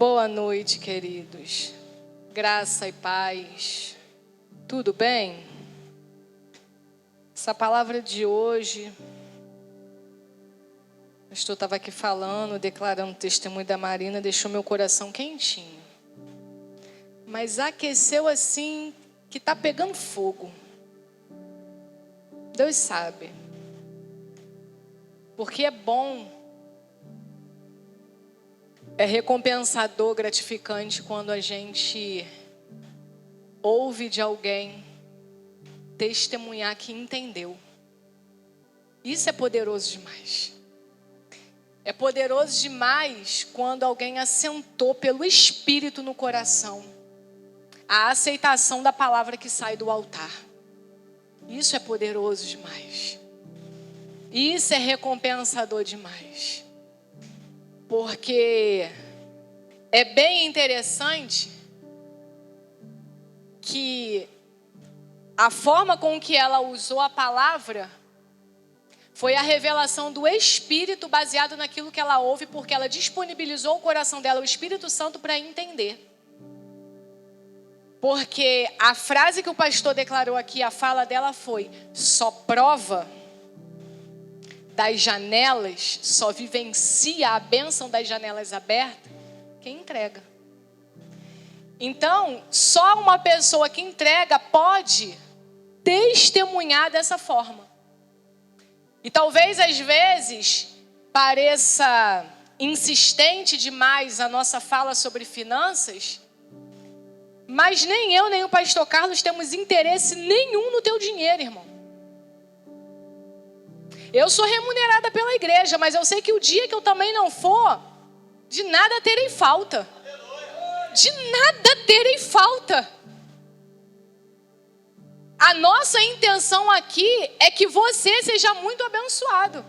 Boa noite, queridos. Graça e paz. Tudo bem? Essa palavra de hoje, o pastor estava aqui falando, declarando o testemunho da Marina, deixou meu coração quentinho. Mas aqueceu assim, que está pegando fogo. Deus sabe. Porque é bom. É recompensador, gratificante quando a gente ouve de alguém testemunhar que entendeu. Isso é poderoso demais. É poderoso demais quando alguém assentou pelo Espírito no coração a aceitação da palavra que sai do altar. Isso é poderoso demais. Isso é recompensador demais. Porque é bem interessante que a forma com que ela usou a palavra foi a revelação do Espírito baseado naquilo que ela ouve, porque ela disponibilizou o coração dela, o Espírito Santo, para entender. Porque a frase que o pastor declarou aqui, a fala dela foi: só prova das janelas, só vivencia a bênção das janelas abertas quem entrega. Então, só uma pessoa que entrega pode testemunhar dessa forma. E talvez às vezes pareça insistente demais a nossa fala sobre finanças, mas nem eu nem o pastor Carlos temos interesse nenhum no teu dinheiro, irmão. Eu sou remunerada pela igreja, mas eu sei que o dia que eu também não for, de nada terei falta. De nada terei falta. A nossa intenção aqui é que você seja muito abençoado.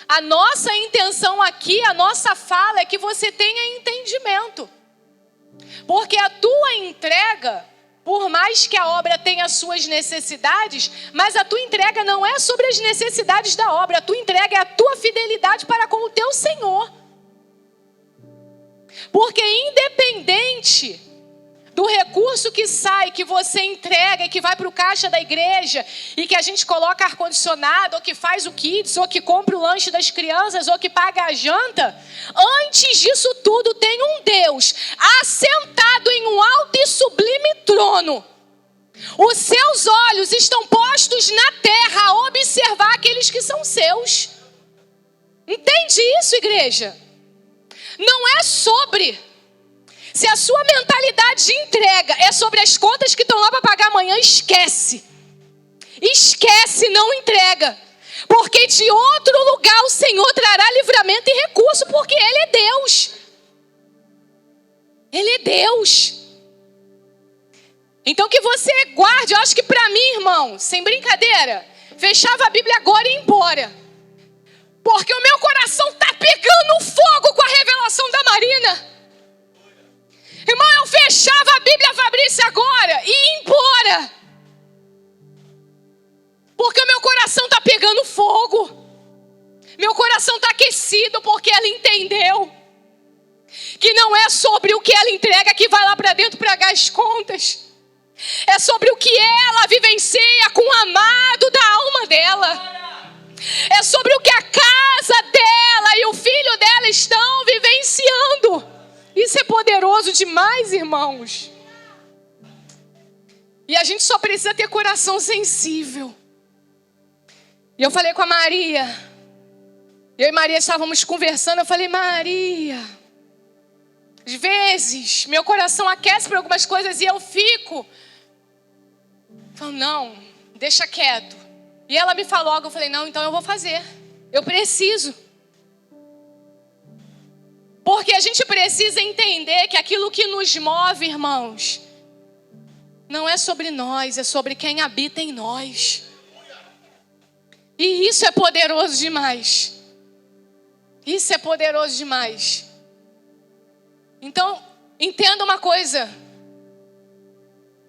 A nossa intenção aqui, a nossa fala é que você tenha entendimento. Porque a tua entrega, por mais que a obra tenha suas necessidades, mas a tua entrega não é sobre as necessidades da obra. A tua entrega é a tua fidelidade para com o teu Senhor. Porque independente do recurso que sai, que você entrega e que vai para o caixa da igreja, e que a gente coloca ar-condicionado, ou que faz o kids, ou que compra o lanche das crianças, ou que paga a janta, antes disso tudo tem um Deus assentado em um alto e sublime trono. Os seus olhos estão postos na terra a observar aqueles que são seus. Entende isso, igreja? Não é sobre... Se a sua mentalidade de entrega é sobre as contas que estão lá para pagar amanhã, esquece. Esquece, não entrega. Porque de outro lugar o Senhor trará livramento e recurso, porque Ele é Deus. Ele é Deus. Então que você guarde, eu acho que para mim, irmão, sem brincadeira, fechava a Bíblia agora e ia embora. Porque o meu coração está pegando fogo com a revelação da Marina. Irmão, eu fechava a Bíblia, Fabrício, agora e ia embora. Porque o meu coração está pegando fogo. Meu coração está aquecido porque ela entendeu que não é sobre o que ela entrega que vai lá para dentro pagar as contas. É sobre o que ela vivencia com o amado da alma dela. É sobre o que a casa dela e o filho dela estão vivenciando. Isso é poderoso demais, irmãos. E a gente só precisa ter coração sensível. E eu falei com a Maria. Eu e Maria estávamos conversando. Eu falei: Maria, às vezes meu coração aquece por algumas coisas e eu fico falando: não, deixa quieto. E ela me falou algo. Eu falei: não, então eu vou fazer. Eu preciso. Porque a gente precisa entender que aquilo que nos move, irmãos, não é sobre nós, é sobre quem habita em nós. E isso é poderoso demais. Isso é poderoso demais. Então, entenda uma coisa.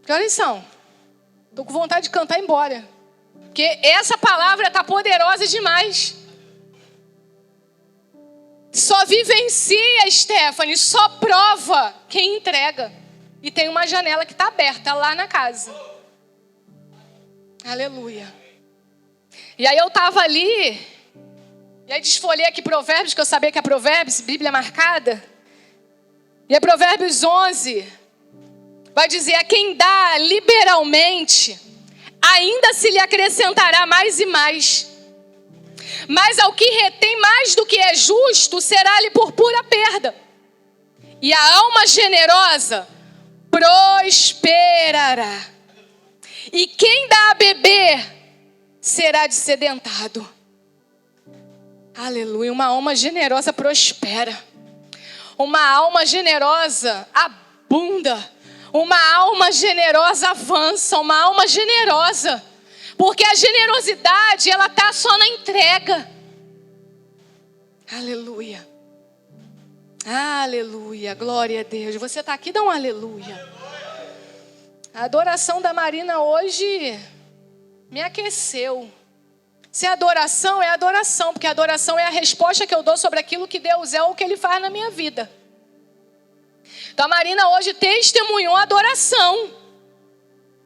Que horas são? Estou com vontade de cantar e ir embora. Porque essa palavra está poderosa demais. Só vivencia, Stephanie, só prova quem entrega. E tem uma janela que está aberta lá na casa. Aleluia. E aí eu estava ali, e aí desfolhei aqui Provérbios, que eu sabia que é Provérbios, Bíblia marcada. E é Provérbios 11, vai dizer: a quem dá liberalmente, ainda se lhe acrescentará mais e mais. Mas ao que retém mais do que é justo, será-lhe por pura perda. E a alma generosa prosperará. E quem dá a beber será dessedentado. Aleluia. Uma alma generosa prospera. Uma alma generosa abunda. Uma alma generosa avança. Uma alma generosa. Porque a generosidade, ela está só na entrega. Aleluia. Aleluia. Glória a Deus. Você está aqui, dá um aleluia. A adoração da Marina hoje me aqueceu. Se é adoração, porque a adoração é a resposta que eu dou sobre aquilo que Deus é ou que Ele faz na minha vida. Então a Marina hoje testemunhou a adoração.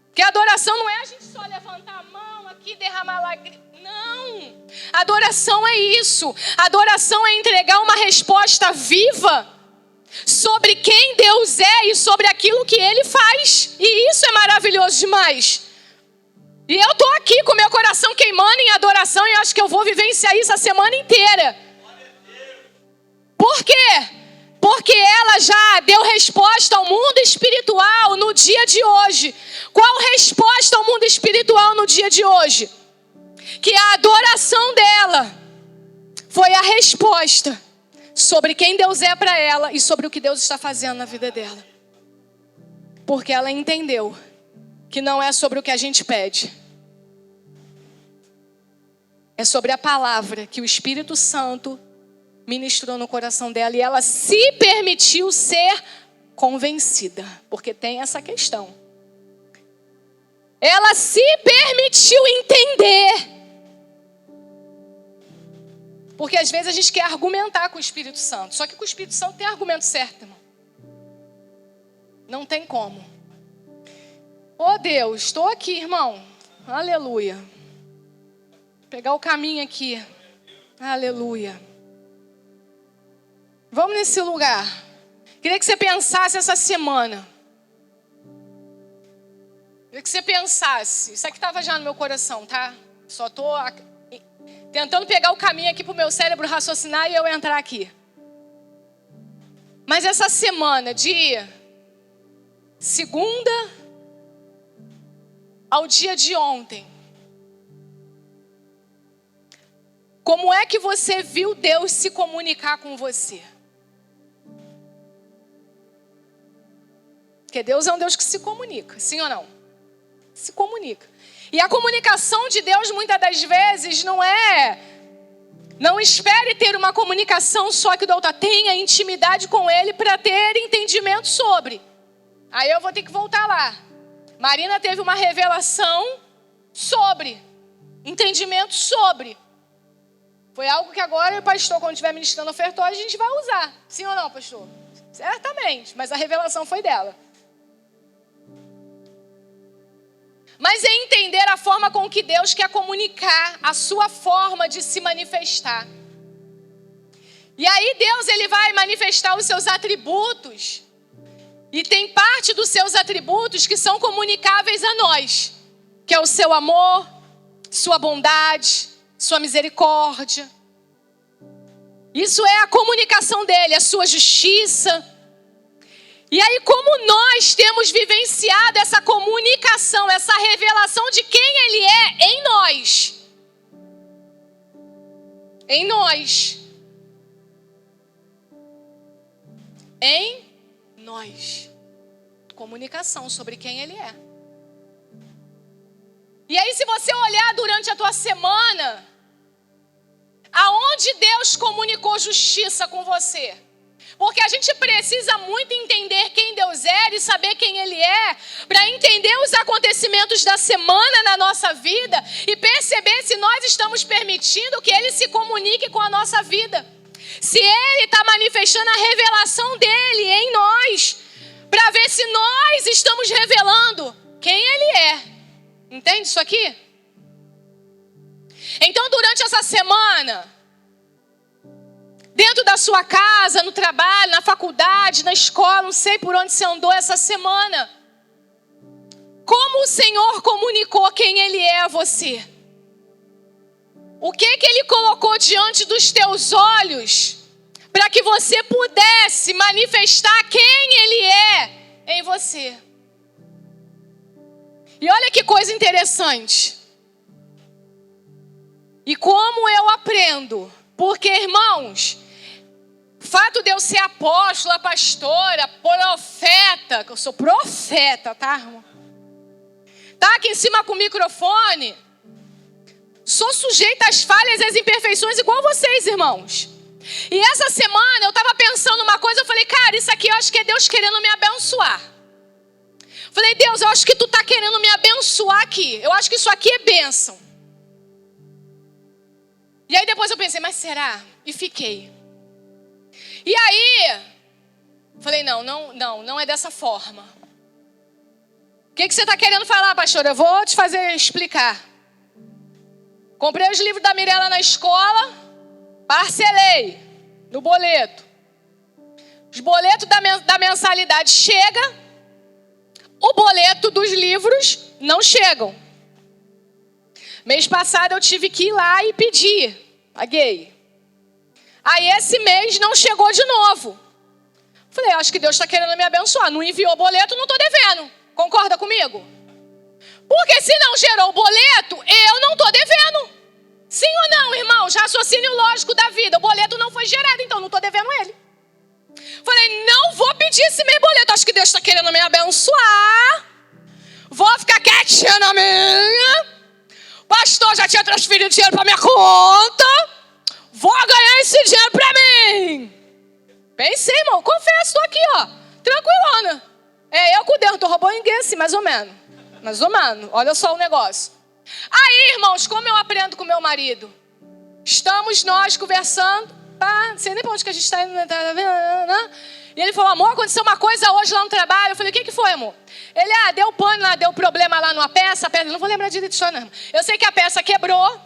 Porque a adoração não é a gente só levantar a mão aqui, derramar lágrimas. Não. Adoração é isso. Adoração é entregar uma resposta viva sobre quem Deus é e sobre aquilo que Ele faz. E isso é maravilhoso demais. E eu estou aqui com meu coração queimando em adoração e acho que eu vou vivenciar isso a semana inteira. Por quê? Porque ela já deu resposta ao mundo espiritual no dia de hoje. Qual resposta ao mundo espiritual no dia de hoje? Que a adoração dela foi a resposta sobre quem Deus é para ela e sobre o que Deus está fazendo na vida dela. Porque ela entendeu que não é sobre o que a gente pede. É sobre a palavra que o Espírito Santo ministrou no coração dela. E ela se permitiu ser convencida. Porque tem essa questão. Ela se permitiu entender. Porque às vezes a gente quer argumentar com o Espírito Santo. Só que com o Espírito Santo tem argumento certo, irmão. Não tem como. Oh Deus, estou aqui, irmão. Aleluia. Vou pegar o caminho aqui. Aleluia. Vamos nesse lugar. Queria que você pensasse essa semana. Queria que você pensasse. Isso aqui estava já no meu coração, tá? Só estou tentando pegar o caminho aqui para o meu cérebro raciocinar e eu entrar aqui. Mas essa semana, de segunda ao dia de ontem, como é que você viu Deus se comunicar com você? Porque Deus é um Deus que se comunica, sim ou não? Se comunica. E a comunicação de Deus, muitas das vezes, não espere ter uma comunicação só que o doutor tenha intimidade com Ele para ter entendimento sobre. Aí eu vou ter que voltar lá. Marina teve uma revelação sobre, entendimento sobre. Foi algo que agora o pastor, quando estiver ministrando ofertório, a gente vai usar. Sim ou não, pastor? Certamente, mas a revelação foi dela. Mas é entender a forma com que Deus quer comunicar, a sua forma de se manifestar. E aí Deus, Ele vai manifestar os seus atributos. E tem parte dos seus atributos que são comunicáveis a nós. Que é o seu amor, sua bondade, sua misericórdia. Isso é a comunicação dele, a sua justiça. E aí, como nós temos vivenciado essa comunicação, essa revelação de quem Ele é em nós. Em nós. Em nós. Comunicação sobre quem Ele é. E aí, se você olhar durante a tua semana, aonde Deus comunicou justiça com você? Porque a gente precisa muito entender quem Deus é e saber quem Ele é, para entender os acontecimentos da semana na nossa vida e perceber se nós estamos permitindo que Ele se comunique com a nossa vida. Se Ele está manifestando a revelação dEle em nós, para ver se nós estamos revelando quem Ele é. Entende isso aqui? Então, durante essa semana, dentro da sua casa, no trabalho, na faculdade, na escola, não sei por onde você andou essa semana, como o Senhor comunicou quem Ele é a você? O que Ele colocou diante dos teus olhos para que você pudesse manifestar quem Ele é em você? E olha que coisa interessante. E como eu aprendo? Porque, irmãos, o fato de eu ser apóstola, pastora, profeta, que eu sou profeta, tá, irmão? Tá aqui em cima com o microfone. Sou sujeita às falhas e às imperfeições igual vocês, irmãos. E essa semana eu estava pensando uma coisa, eu falei, cara, isso aqui eu acho que é Deus querendo me abençoar. Falei, Deus, eu acho que tu tá querendo me abençoar aqui. Eu acho que isso aqui é bênção. E aí depois eu pensei, mas será? E fiquei. E aí, falei, não é dessa forma. O que você está querendo falar, pastor? Eu vou te fazer explicar. Comprei os livros da Mirella na escola, parcelei no boleto. Os boletos da mensalidade chegam, o boleto dos livros não chegam. Mês passado eu tive que ir lá e pedir, paguei. Aí esse mês não chegou de novo. Falei, acho que Deus está querendo me abençoar. Não enviou o boleto, não estou devendo. Concorda comigo? Porque se não gerou o boleto, eu não estou devendo. Sim ou não, irmãos? Raciocínio lógico da vida. O boleto não foi gerado, então não estou devendo ele. Falei, não vou pedir esse meu boleto. Acho que Deus está querendo me abençoar. Vou ficar quietinha na minha. O pastor já tinha transferido dinheiro para minha conta. Vou ganhar esse dinheiro para mim. Pensei, irmão. Confesso, estou aqui, ó. Tranquilona. Eu com Deus, não estou roubando ninguém assim, mais ou menos. Mais ou menos. Olha só o negócio. Aí, irmãos, como eu aprendo com meu marido? Estamos nós conversando. Não sei nem para onde que a gente está indo. E ele falou, amor, aconteceu uma coisa hoje lá no trabalho. Eu falei, o que foi, amor? Ele, deu pane lá, deu problema lá numa peça. Não vou lembrar direito disso, não. Eu sei que a peça quebrou.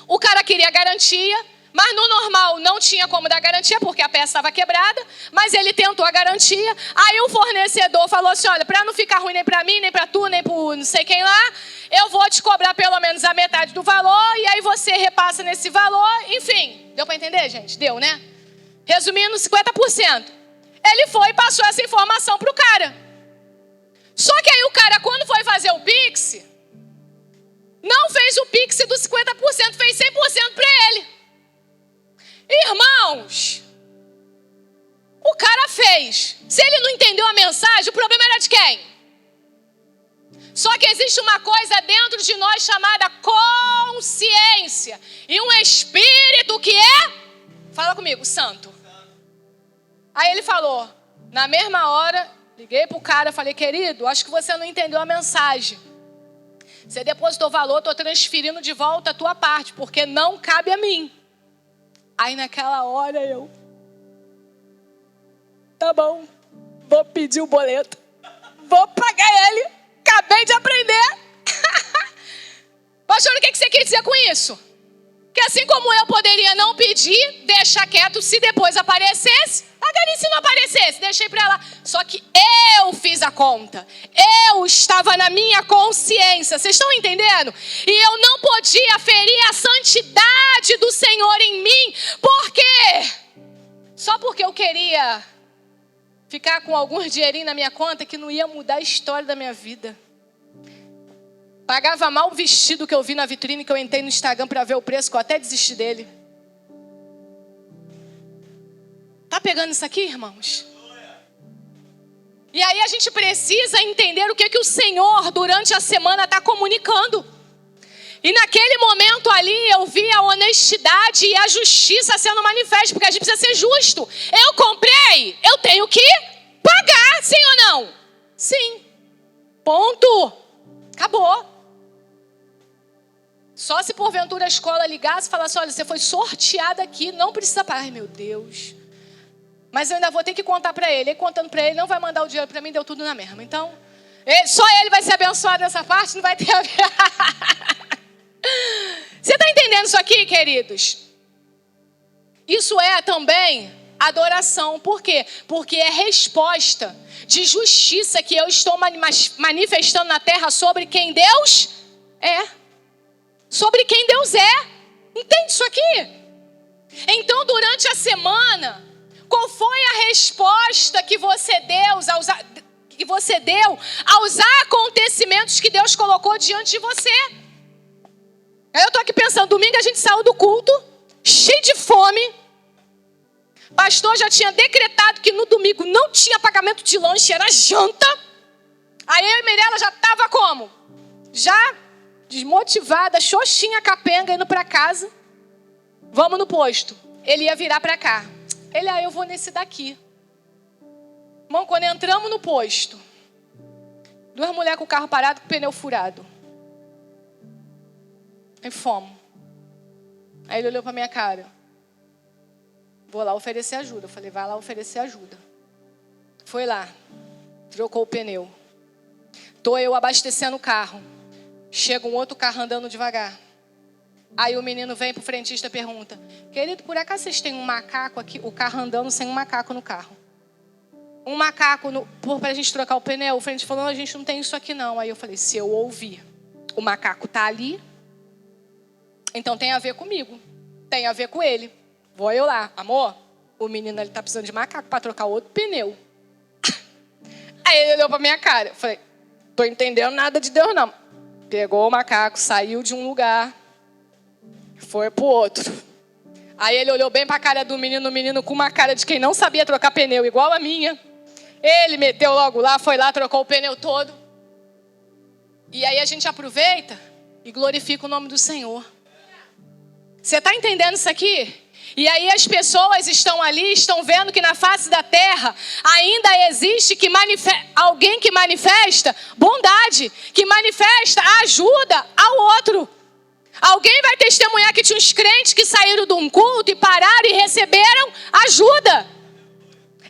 O cara queria garantia. Mas no normal não tinha como dar garantia, porque a peça estava quebrada. Mas ele tentou a garantia. Aí o fornecedor falou assim, olha, para não ficar ruim nem para mim, nem para tu, nem para não sei quem lá, eu vou te cobrar pelo menos a metade do valor, e aí você repassa nesse valor. Enfim, deu para entender, gente? Deu, né? Resumindo, 50%. Ele foi e passou essa informação pro cara. Só que aí o cara, quando foi fazer o Pix, não fez o Pix dos 50%, fez 100% para ele. Irmãos, o cara fez. Se ele não entendeu a mensagem, o problema era de quem? Só que existe uma coisa dentro de nós chamada consciência. E um espírito que é, fala comigo, santo. Aí ele falou, na mesma hora, liguei pro cara, falei, querido, acho que você não entendeu a mensagem. Você depositou valor, estou transferindo de volta a tua parte, porque não cabe a mim. Aí naquela hora eu, tá bom, vou pedir o boleto, vou pagar ele, acabei de aprender. Pastor, o que você quer dizer com isso? Que assim como eu poderia não pedir, deixar quieto, se depois aparecesse, pagaria se não aparecesse, deixei para lá. Só que eu fiz a conta, eu estava na minha consciência, vocês estão entendendo? E eu não podia ferir a santidade do Senhor em mim, por quê? Só porque eu queria ficar com alguns dinheirinhos na minha conta que não ia mudar a história da minha vida. Pagava mal o vestido que eu vi na vitrine, que eu entrei no Instagram para ver o preço, que eu até desisti dele. Tá pegando isso aqui, irmãos? E aí a gente precisa entender o que o Senhor durante a semana está comunicando. E naquele momento ali eu vi a honestidade e a justiça sendo manifesta, porque a gente precisa ser justo. Eu comprei, eu tenho que pagar, sim ou não? Sim. Ponto. Acabou. Só se porventura a escola ligasse e falasse, olha, você foi sorteada aqui, não precisa pagar. Ai, meu Deus. Mas eu ainda vou ter que contar para ele. E contando para ele, não vai mandar o dinheiro para mim, deu tudo na mesma. Então, só ele vai ser abençoado nessa parte, não vai ter a ver. Você está entendendo isso aqui, queridos? Isso é também adoração. Por quê? Porque é resposta de justiça que eu estou manifestando na terra sobre quem Deus é. Sobre quem Deus é. Entende isso aqui? Então, durante a semana, qual foi a resposta que você deu aos acontecimentos que Deus colocou diante de você? Eu estou aqui pensando, domingo a gente saiu do culto, cheio de fome. Pastor já tinha decretado que no domingo não tinha pagamento de lanche, era janta. Aí eu e Mirella já estava como? Já desmotivada, xoxinha, capenga, indo para casa. Vamos no posto. Ele ia virar para cá. Ele, eu vou nesse daqui. Irmão, quando entramos no posto, 2 mulheres com o carro parado, com o pneu furado. Aí fomos. Aí ele olhou para minha cara. Vou lá oferecer ajuda. Eu falei, vai lá oferecer ajuda. Foi lá. Trocou o pneu. Tô eu abastecendo o carro. Chega um outro carro andando devagar. Aí o menino vem pro frentista e pergunta, querido, por acaso vocês têm um macaco aqui? O carro andando sem um macaco no carro. Um macaco pra gente trocar o pneu. O frentista falou, não, a gente não tem isso aqui não. Aí eu falei, se eu ouvir, o macaco tá ali, então tem a ver comigo. Tem a ver com ele. Vou eu lá. Amor, o menino ele tá precisando de macaco para trocar outro pneu. Aí ele olhou pra minha cara. Eu falei, tô entendendo nada de Deus não. Pegou o macaco, saiu de um lugar, foi pro outro. Aí ele olhou bem pra cara do menino, o menino com uma cara de quem não sabia trocar pneu, igual a minha. Ele meteu logo lá, foi lá, trocou o pneu todo. E aí a gente aproveita e glorifica o nome do Senhor. Você está entendendo isso aqui? E aí as pessoas estão ali, estão vendo que na face da terra ainda existe alguém que manifesta bondade, que manifesta ajuda ao outro. Alguém vai testemunhar que tinha uns crentes que saíram de um culto e pararam e receberam ajuda.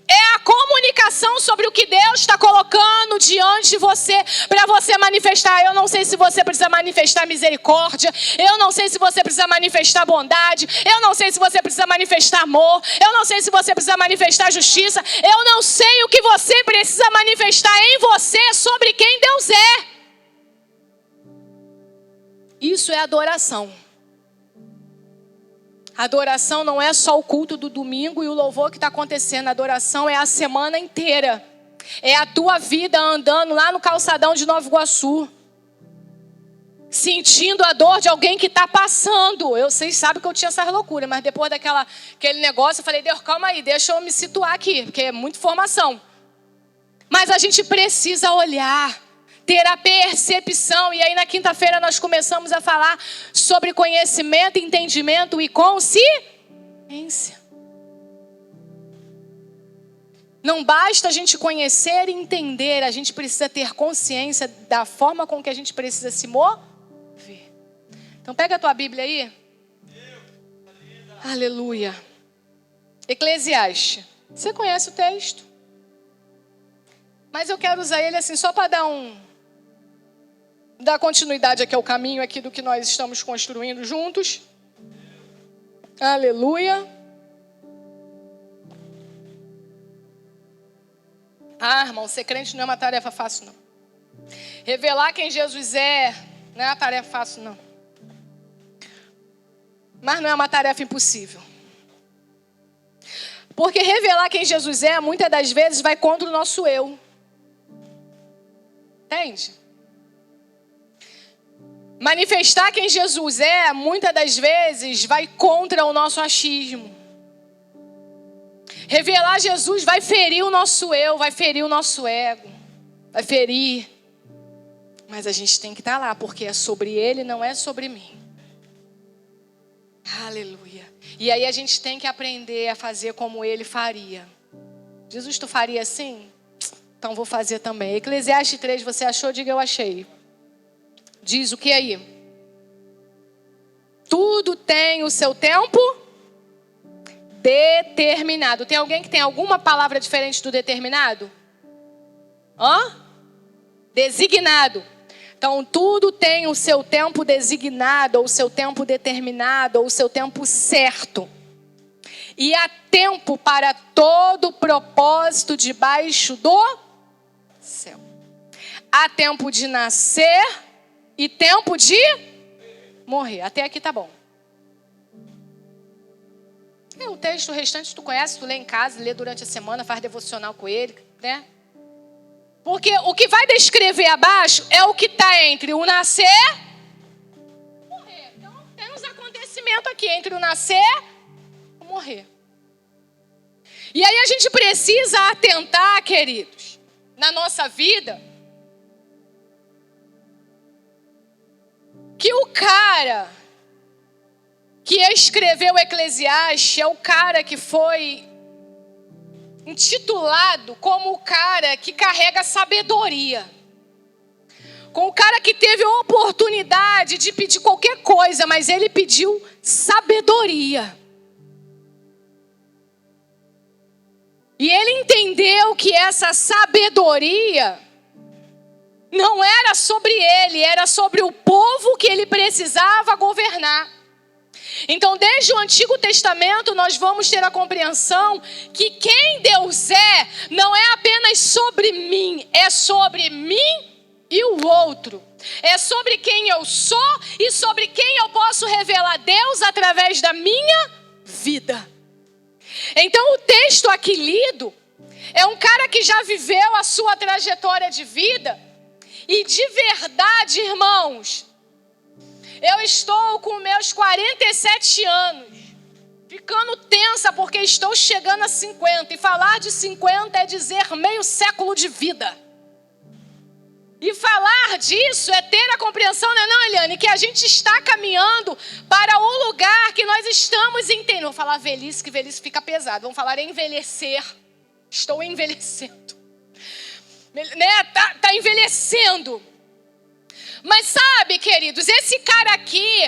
É a comunicação sobre o que Deus está colocando diante de você, para você manifestar. Eu não sei se você precisa manifestar misericórdia, eu não sei se você precisa manifestar bondade, eu não sei se você precisa manifestar amor, eu não sei se você precisa manifestar justiça, eu não sei o que você precisa manifestar em você sobre quem Deus é. Isso é adoração. Adoração não é só o culto do domingo e o louvor que está acontecendo. Adoração é a semana inteira. É a tua vida andando lá no calçadão de Nova Iguaçu. Sentindo a dor de alguém que está passando. Vocês sabem que eu tinha essas loucuras, mas depois daquele negócio eu falei, Deus, calma aí, deixa eu me situar aqui, porque é muita informação. Mas a gente precisa olhar, ter a percepção. E aí na quinta-feira nós começamos a falar sobre conhecimento, entendimento e consciência. Não basta a gente conhecer e entender, a gente precisa ter consciência da forma com que a gente precisa se mover. Então pega a tua Bíblia aí. Aleluia. Eclesiastes. Você conhece o texto? Mas eu quero usar ele assim só para dar continuidade aqui ao caminho aqui do que nós estamos construindo juntos. Aleluia. Irmão, ser crente não é uma tarefa fácil, não. Revelar quem Jesus é não é uma tarefa fácil, não. Mas não é uma tarefa impossível. Porque revelar quem Jesus é, muitas das vezes, vai contra o nosso eu. Entende? Manifestar quem Jesus é, muitas das vezes, vai contra o nosso achismo. Revelar Jesus vai ferir o nosso eu, vai ferir o nosso ego, vai ferir. Mas a gente tem que estar lá, porque é sobre Ele, não é sobre mim. Aleluia. E aí a gente tem que aprender a fazer como Ele faria. Jesus, tu faria assim? Então vou fazer também. Eclesiastes 3, você achou? Diga eu achei. Diz o que aí? Tudo tem o seu tempo determinado. Tem alguém que tem alguma palavra diferente do determinado? Designado. Então, tudo tem o seu tempo designado, ou o seu tempo determinado, ou o seu tempo certo. E há tempo para todo propósito debaixo do céu. Há tempo de nascer e tempo de morrer. Até aqui tá bom. O texto restante tu conhece, tu lê em casa, lê durante a semana, faz devocional com ele, né? Porque o que vai descrever abaixo é o que está entre o nascer e o morrer. Então tem uns acontecimentos aqui entre o nascer e o morrer. E aí a gente precisa atentar, queridos, na nossa vida, que o cara que escreveu Eclesiastes é o cara que foi intitulado como o cara que carrega sabedoria. Com o cara que teve a oportunidade de pedir qualquer coisa, mas ele pediu sabedoria. E ele entendeu que essa sabedoria não era sobre ele, era sobre o povo que ele precisava governar. Então, desde o Antigo Testamento, nós vamos ter a compreensão que quem Deus é, não é apenas sobre mim, é sobre mim e o outro. É sobre quem eu sou e sobre quem eu posso revelar Deus através da minha vida. Então, o texto aqui lido é um cara que já viveu a sua trajetória de vida e de verdade, irmãos, eu estou com meus 47 anos, ficando tensa porque estou chegando a 50. E falar de 50 é dizer meio século de vida. E falar disso é ter a compreensão, não, Eliane, que a gente está caminhando para o lugar que nós estamos entendendo. Vou falar velhice, que velhice fica pesado. Vamos falar envelhecer. Estou envelhecendo. Né? Tá envelhecendo. Mas sabe, queridos, esse cara aqui,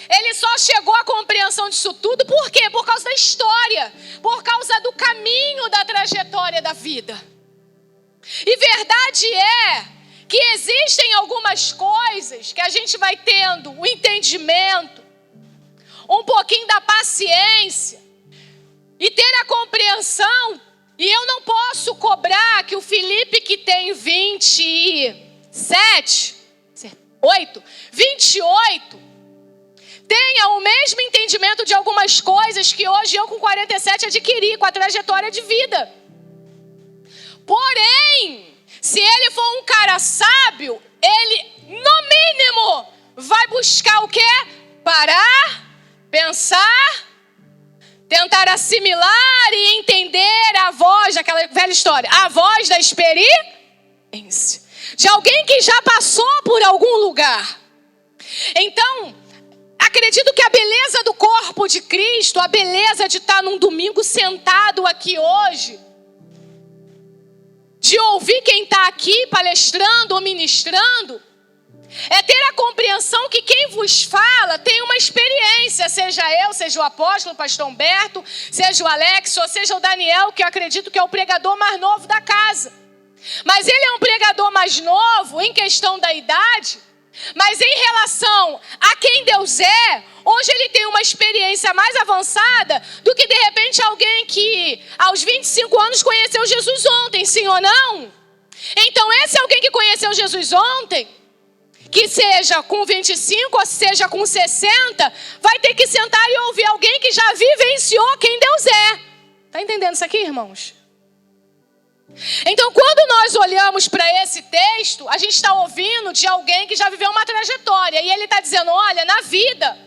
ele só chegou à compreensão disso tudo, por quê? Por causa da história, por causa do caminho da trajetória da vida. E verdade é que existem algumas coisas que a gente vai tendo o entendimento, um pouquinho da paciência e ter a compreensão, e eu não posso cobrar que o Felipe que tem 28, tenha o mesmo entendimento de algumas coisas que hoje eu com 47 adquiri com a trajetória de vida. Porém, se ele for um cara sábio, ele, no mínimo, vai buscar o quê? Parar, pensar, tentar assimilar e entender a voz, aquela velha história, a voz da experiência. De alguém que já passou por algum lugar. Então, acredito que a beleza do corpo de Cristo, a beleza de estar num domingo sentado aqui hoje, de ouvir quem está aqui palestrando ou ministrando, é ter a compreensão que quem vos fala tem uma experiência, seja eu, seja o apóstolo, o pastor Humberto, seja o Alex, ou seja o Daniel, que eu acredito que é o pregador mais novo da casa. Mas ele é um pregador mais novo em questão da idade, mas em relação a quem Deus é, hoje ele tem uma experiência mais avançada do que de repente alguém que aos 25 anos conheceu Jesus ontem, sim ou não? Então esse alguém que conheceu Jesus ontem, que seja com 25 ou seja com 60, vai ter que sentar e ouvir alguém que já vivenciou quem Deus é. Tá entendendo isso aqui, irmãos? Então, quando nós olhamos para esse texto, a gente está ouvindo de alguém que já viveu uma trajetória. E ele está dizendo, olha, na vida,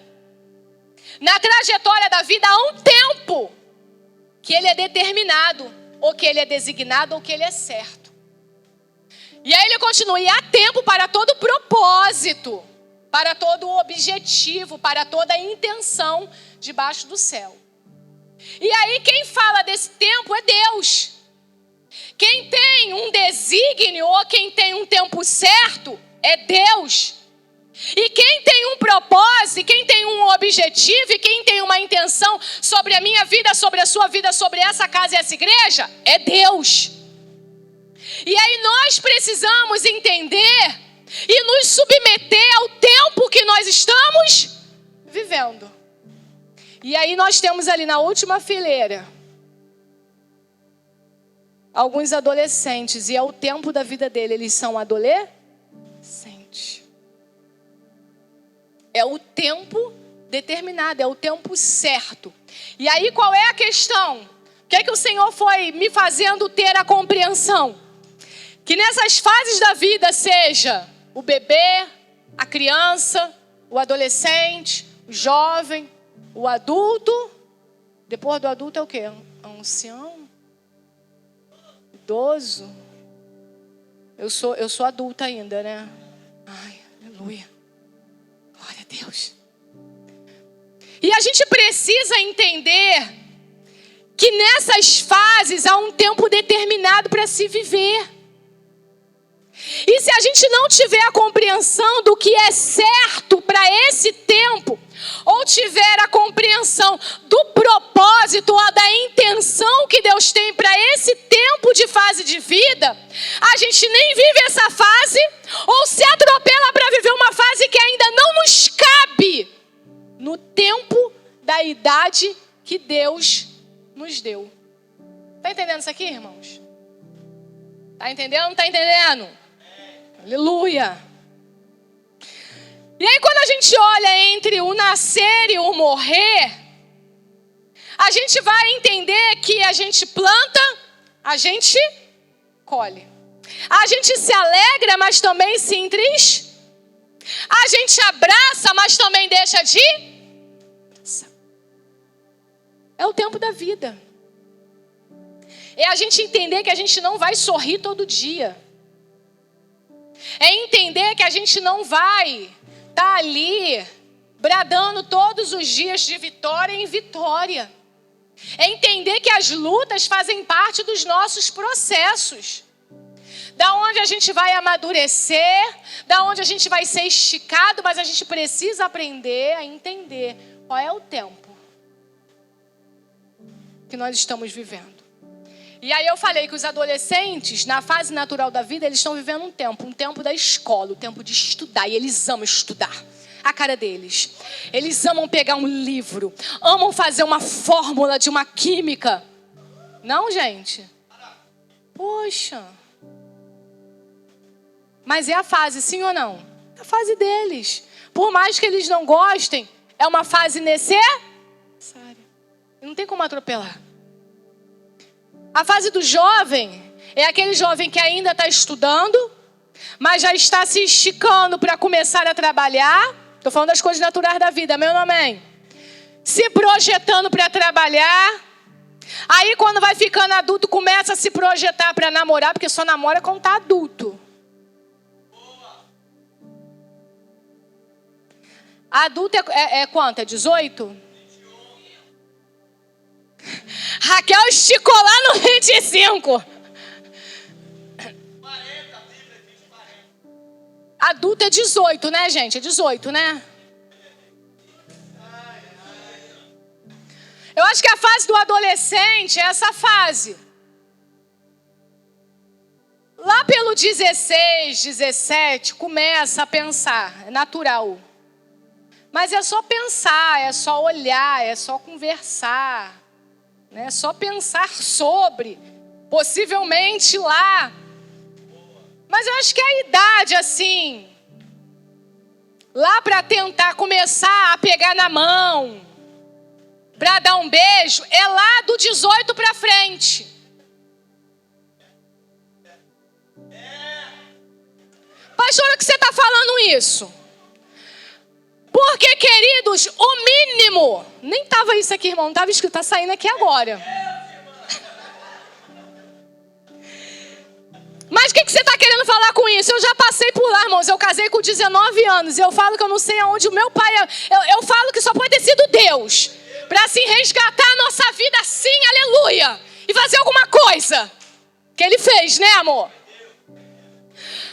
na trajetória da vida, há um tempo que ele é determinado, ou que ele é designado, ou que ele é certo. E aí ele continua, e há tempo para todo propósito, para todo objetivo, para toda intenção debaixo do céu. E aí quem fala desse tempo é Deus. Quem tem um desígnio ou quem tem um tempo certo é Deus. E quem tem um propósito, quem tem um objetivo e quem tem uma intenção sobre a minha vida, sobre a sua vida, sobre essa casa e essa igreja, é Deus. E aí nós precisamos entender e nos submeter ao tempo que nós estamos vivendo. E aí nós temos ali na última fileira alguns adolescentes, e é o tempo da vida dele, eles são adolescentes. É o tempo determinado, é o tempo certo. E aí qual é a questão? O que é que o Senhor foi me fazendo ter a compreensão? Que nessas fases da vida, seja o bebê, a criança, o adolescente, o jovem, o adulto. Depois do adulto é o quê? Ancião? Idoso? Eu sou adulta ainda, né? Ai, aleluia. Glória a Deus. E a gente precisa entender que nessas fases há um tempo determinado para se viver. E se a gente não tiver a compreensão do que é certo para esse tempo, ou tiver a compreensão do propósito ou da intenção que Deus tem para esse tempo de fase de vida, a gente nem vive essa fase, ou se atropela para viver uma fase que ainda não nos cabe no tempo da idade que Deus nos deu. Está entendendo isso aqui, irmãos? Está entendendo? Não está entendendo? Aleluia! E aí quando a gente olha entre o nascer e o morrer, a gente vai entender que a gente planta, a gente colhe. A gente se alegra, mas também se entristece. A gente abraça, mas também deixa de... É o tempo da vida. É a gente entender que a gente não vai sorrir todo dia. É entender que a gente não vai estar ali bradando todos os dias de vitória em vitória. É entender que as lutas fazem parte dos nossos processos. Da onde a gente vai amadurecer, da onde a gente vai ser esticado, mas a gente precisa aprender a entender qual é o tempo que nós estamos vivendo. E aí eu falei que os adolescentes, na fase natural da vida, eles estão vivendo um tempo da escola, o tempo de estudar. E eles amam estudar. A cara deles. Eles amam pegar um livro, amam fazer uma fórmula de uma química. Não, gente? Poxa. Mas é a fase, sim ou não? É a fase deles. Por mais que eles não gostem, é uma fase necessária. Não tem como atropelar. A fase do jovem é aquele jovem que ainda está estudando, mas já está se esticando para começar a trabalhar. Estou falando das coisas naturais da vida, amém ou não amém? Se projetando para trabalhar. Aí quando vai ficando adulto, começa a se projetar para namorar, porque só namora quando está adulto. Adulto é quanto? É 18? Raquel esticou lá no 25. Adulto é 18, né, gente? É 18, né? Eu acho que a fase do adolescente é essa fase. Lá pelo 16, 17, começa a pensar. É natural. Mas é só pensar, é só olhar, é só conversar. É só pensar sobre, possivelmente lá. Mas eu acho que a idade, assim, lá para tentar começar a pegar na mão, para dar um beijo, é lá do 18 para frente. Pastora, que você está falando isso? Porque, queridos, o mínimo... Nem estava isso aqui, irmão. Não estava escrito. Está saindo aqui agora. Mas o que você está querendo falar com isso? Eu já passei por lá, irmãos. Eu casei com 19 anos. Eu falo que eu não sei aonde o meu pai... Eu falo que só pode ter sido Deus. Para assim resgatar a nossa vida assim, aleluia. E fazer alguma coisa. Que Ele fez, né, amor?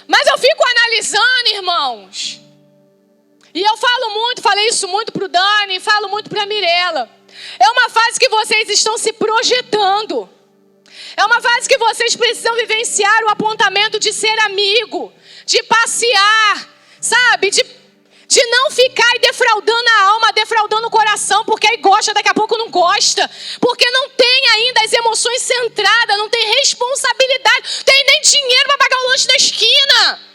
Mas eu fico analisando, irmãos... E eu falei isso muito pro Dani e falo muito pra Mirella. É uma fase que vocês estão se projetando. É uma fase que vocês precisam vivenciar o apontamento de ser amigo, de passear, sabe? De não ficar aí defraudando a alma, defraudando o coração, porque aí gosta, daqui a pouco não gosta. Porque não tem ainda as emoções centradas, não tem responsabilidade, não tem nem dinheiro para pagar o lanche da esquina.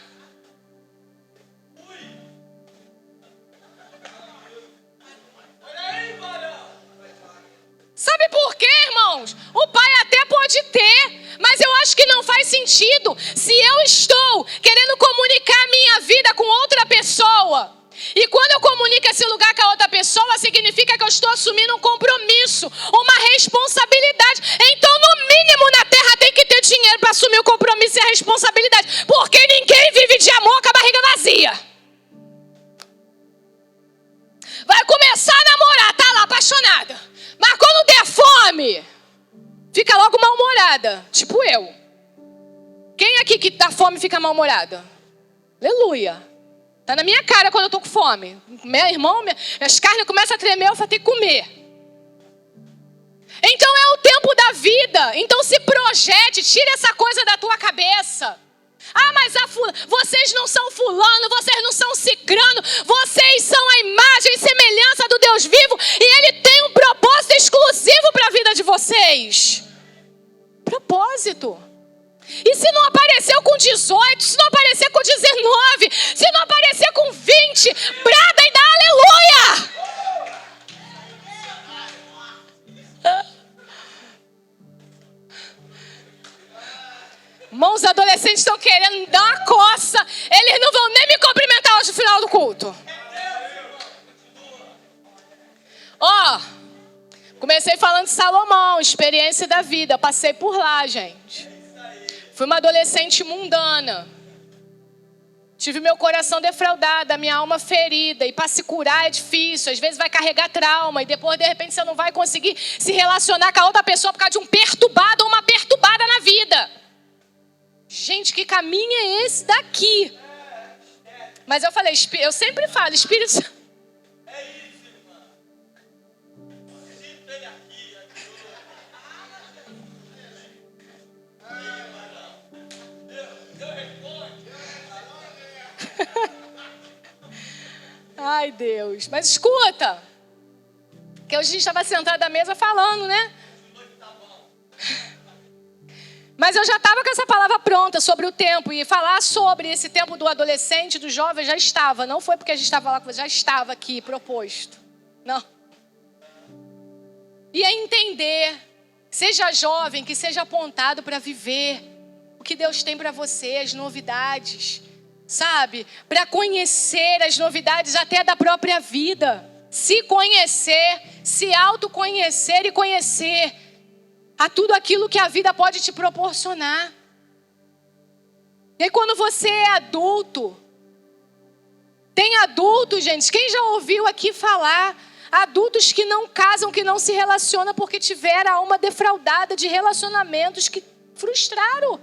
Sabe por quê, irmãos? O pai até pode ter, mas eu acho que não faz sentido. Se eu estou querendo comunicar a minha vida com outra pessoa, e quando eu comunico esse lugar com a outra pessoa, significa que eu estou assumindo um compromisso, uma responsabilidade. Então, no mínimo, na terra tem que ter dinheiro para assumir o compromisso e a responsabilidade. Porque ninguém vive de amor com a barriga vazia. Vai começar a namorar, tá lá apaixonada. Mas quando der fome, fica logo mal-humorada. Tipo eu. Quem aqui que dá fome fica mal-humorada? Aleluia. Tá na minha cara quando eu tô com fome. Meu irmão, minhas carnes começam a tremer, eu vou ter que comer. Então é o tempo da vida. Então se projete, tira essa coisa da tua cabeça. Ah, mas vocês não são fulano, vocês não são cicrano, vocês são a imagem e semelhança do Deus vivo e Ele tem um propósito exclusivo para a vida de vocês. Propósito. E se não apareceu com 18, se não aparecer com 19, se não aparecer com 20, brada e dá aleluia! Irmãos, adolescentes estão querendo dar uma coça. Eles não vão nem me cumprimentar hoje no final do culto. Comecei falando de Salomão, experiência da vida. Passei por lá, gente. Fui uma adolescente mundana. Tive meu coração defraudado, a minha alma ferida. E para se curar é difícil. Às vezes vai carregar trauma. E depois, de repente, você não vai conseguir se relacionar com a outra pessoa por causa de um perturbado ou uma perturbada na vida. Gente, que caminho é esse daqui? Mas eu falei, eu sempre falo, Espírito Santo. É isso, irmã. Sinta ele aqui. Deus responde. Ai, Deus. Mas escuta. Que hoje a gente estava sentado à mesa falando, né? Mas eu já estava com essa palavra pronta sobre o tempo. E falar sobre esse tempo do adolescente, do jovem, já estava. Não foi porque a gente estava lá, já estava aqui proposto. Não. E é entender. Seja jovem, que seja apontado para viver o que Deus tem para você, as novidades. Sabe? Para conhecer as novidades até da própria vida. Se conhecer, se autoconhecer e conhecer a tudo aquilo que a vida pode te proporcionar. E aí quando você é adulto, tem adultos, gente, quem já ouviu aqui falar, adultos que não casam, que não se relacionam porque tiveram a alma defraudada de relacionamentos que frustraram.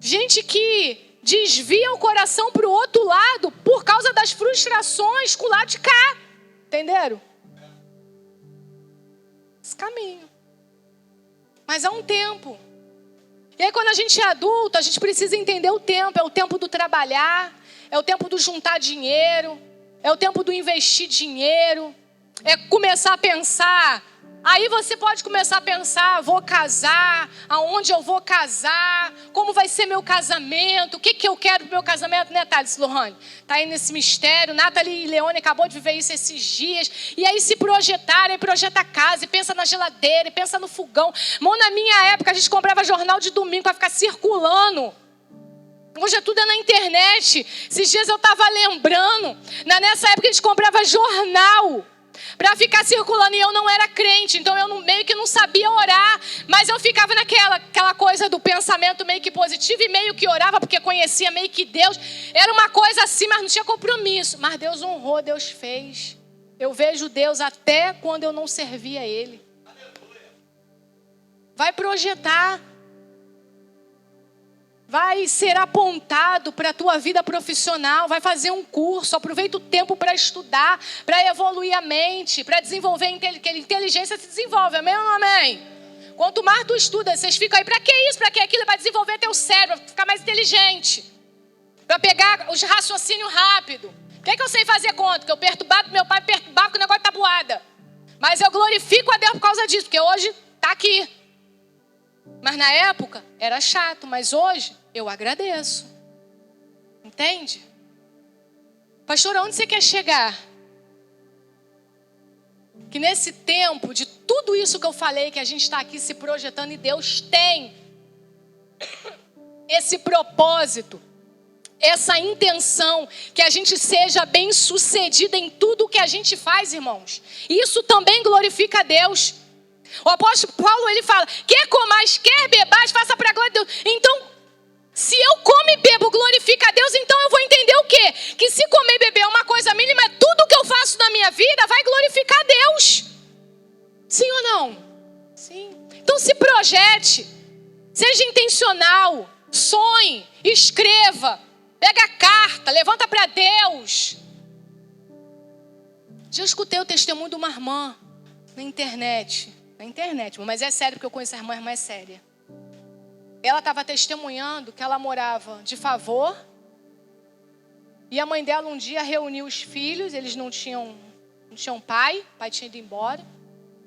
Gente que desvia o coração para o outro lado por causa das frustrações com o lado de cá. Entenderam? Esse caminho. Mas há um tempo. E aí quando a gente é adulto, a gente precisa entender o tempo. É o tempo do trabalhar. É o tempo do juntar dinheiro. É o tempo do investir dinheiro. É começar a pensar. Aí você pode começar a pensar, vou casar, aonde eu vou casar, como vai ser meu casamento, o que eu quero pro meu casamento, né, Thales Lohane? Tá aí nesse mistério, Nathalie e Leone acabou de viver isso esses dias, e aí se projetaram, aí projeta a casa, e pensa na geladeira, e pensa no fogão. Mão, na minha época a gente comprava jornal de domingo para ficar circulando. Hoje tudo é na internet. Esses dias eu estava lembrando, nessa época a gente comprava jornal para ficar circulando, e eu não era crente, então eu meio que não sabia orar, mas eu ficava aquela coisa do pensamento meio que positivo e meio que orava porque conhecia meio que Deus, era uma coisa assim, mas não tinha compromisso, mas Deus honrou, Deus fez. Eu vejo Deus até quando eu não servia a Ele. Vai projetar, vai ser apontado para a tua vida profissional, vai fazer um curso, aproveita o tempo para estudar, para evoluir a mente, para desenvolver inteligência, se desenvolve, amém ou não amém? Quanto mais tu estuda, vocês ficam aí, para que isso, para que aquilo? Para desenvolver teu cérebro, para ficar mais inteligente, para pegar os raciocínios rápido. O que eu sei fazer conta? Que eu perturbado, meu pai perturbava com o negócio de tabuada. Mas eu glorifico a Deus por causa disso, porque hoje está aqui. Mas na época era chato, mas hoje eu agradeço. Entende? Pastor, aonde você quer chegar? Que nesse tempo de tudo isso que eu falei, que a gente está aqui se projetando, e Deus tem esse propósito, essa intenção, que a gente seja bem sucedida em tudo que a gente faz, irmãos. E isso também glorifica a Deus. O apóstolo Paulo, ele fala, quer comais, quer bebais, faça para a glória de Deus. Então, se eu como e bebo glorifica a Deus, então eu vou entender o quê? Que se comer e beber é uma coisa mínima, tudo que eu faço na minha vida vai glorificar a Deus. Sim ou não? Sim. Então se projete, seja intencional, sonhe, escreva, pega a carta, levanta para Deus. Já escutei o testemunho de uma irmã na internet, mas é sério porque eu conheço a irmã é séria. Ela estava testemunhando que ela morava de favor e a mãe dela um dia reuniu os filhos, eles não tinham pai, o pai tinha ido embora.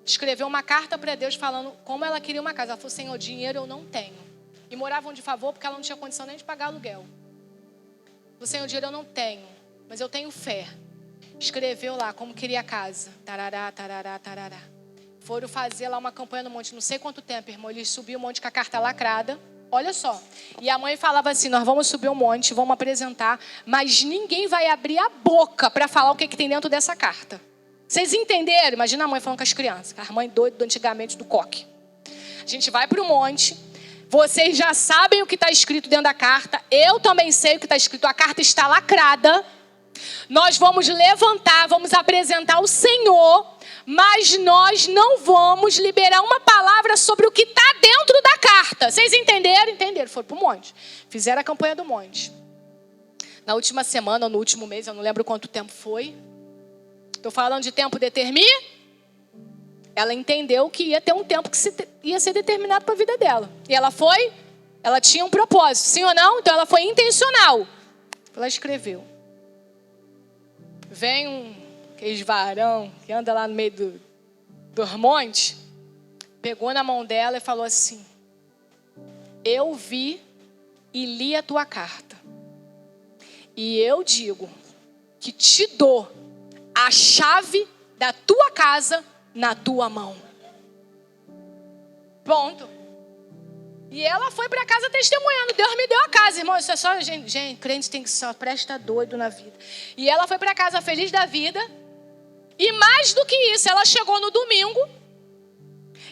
Escreveu uma carta para Deus falando como ela queria uma casa. Ela falou, Senhor, dinheiro eu não tenho. E moravam de favor porque ela não tinha condição nem de pagar aluguel. Falou, Senhor, dinheiro eu não tenho, mas eu tenho fé. Escreveu lá como queria a casa. Tarará, tarará, tarará. Foram fazer lá uma campanha no monte, não sei quanto tempo, irmão. Eles subiam o monte com a carta lacrada. Olha só. E a mãe falava assim, nós vamos subir o monte, vamos apresentar, mas ninguém vai abrir a boca para falar o que tem dentro dessa carta. Vocês entenderam? Imagina a mãe falando com as crianças. A mãe doida antigamente do coque. A gente vai para o monte. Vocês já sabem o que está escrito dentro da carta. Eu também sei o que está escrito. A carta está lacrada. Nós vamos levantar, vamos apresentar o Senhor, mas nós não vamos liberar uma palavra sobre o que está dentro da carta. Vocês entenderam? Entenderam. Foram para o monte. Fizeram a campanha do monte. Na última semana ou no último mês, eu não lembro quanto tempo foi. Estou falando de tempo determina. Ela entendeu que ia ter um tempo que ia ser determinado para a vida dela. E ela tinha um propósito, sim ou não? Então ela foi intencional. Ela escreveu. Vem aquele varão que anda lá no meio do monte, pegou na mão dela e falou assim, eu vi e li a tua carta. E eu digo que te dou a chave da tua casa na tua mão. Ponto. E ela foi para casa testemunhando. Deus me deu a casa, irmão. Isso é só, gente, crente tem que só presta doido na vida. E ela foi para casa feliz da vida. E mais do que isso, ela chegou no domingo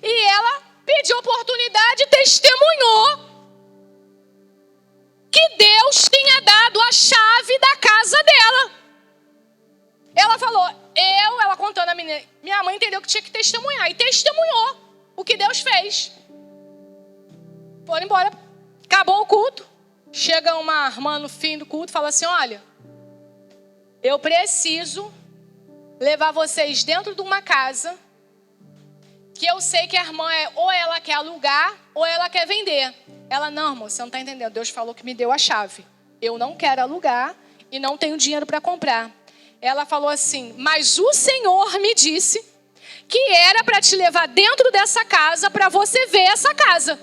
e ela pediu oportunidade e testemunhou que Deus tinha dado a chave da casa dela. Ela falou, ela contando a menina, minha mãe entendeu que tinha que testemunhar. E testemunhou o que Deus fez. Foram embora, acabou o culto. Chega uma irmã no fim do culto e fala assim, olha, eu preciso levar vocês dentro de uma casa que eu sei que a irmã ou ela quer alugar ou ela quer vender. Ela, não, irmão, você não está entendendo. Deus falou que me deu a chave. Eu não quero alugar e não tenho dinheiro para comprar. Ela falou assim, mas o Senhor me disse que era para te levar dentro dessa casa para você ver essa casa.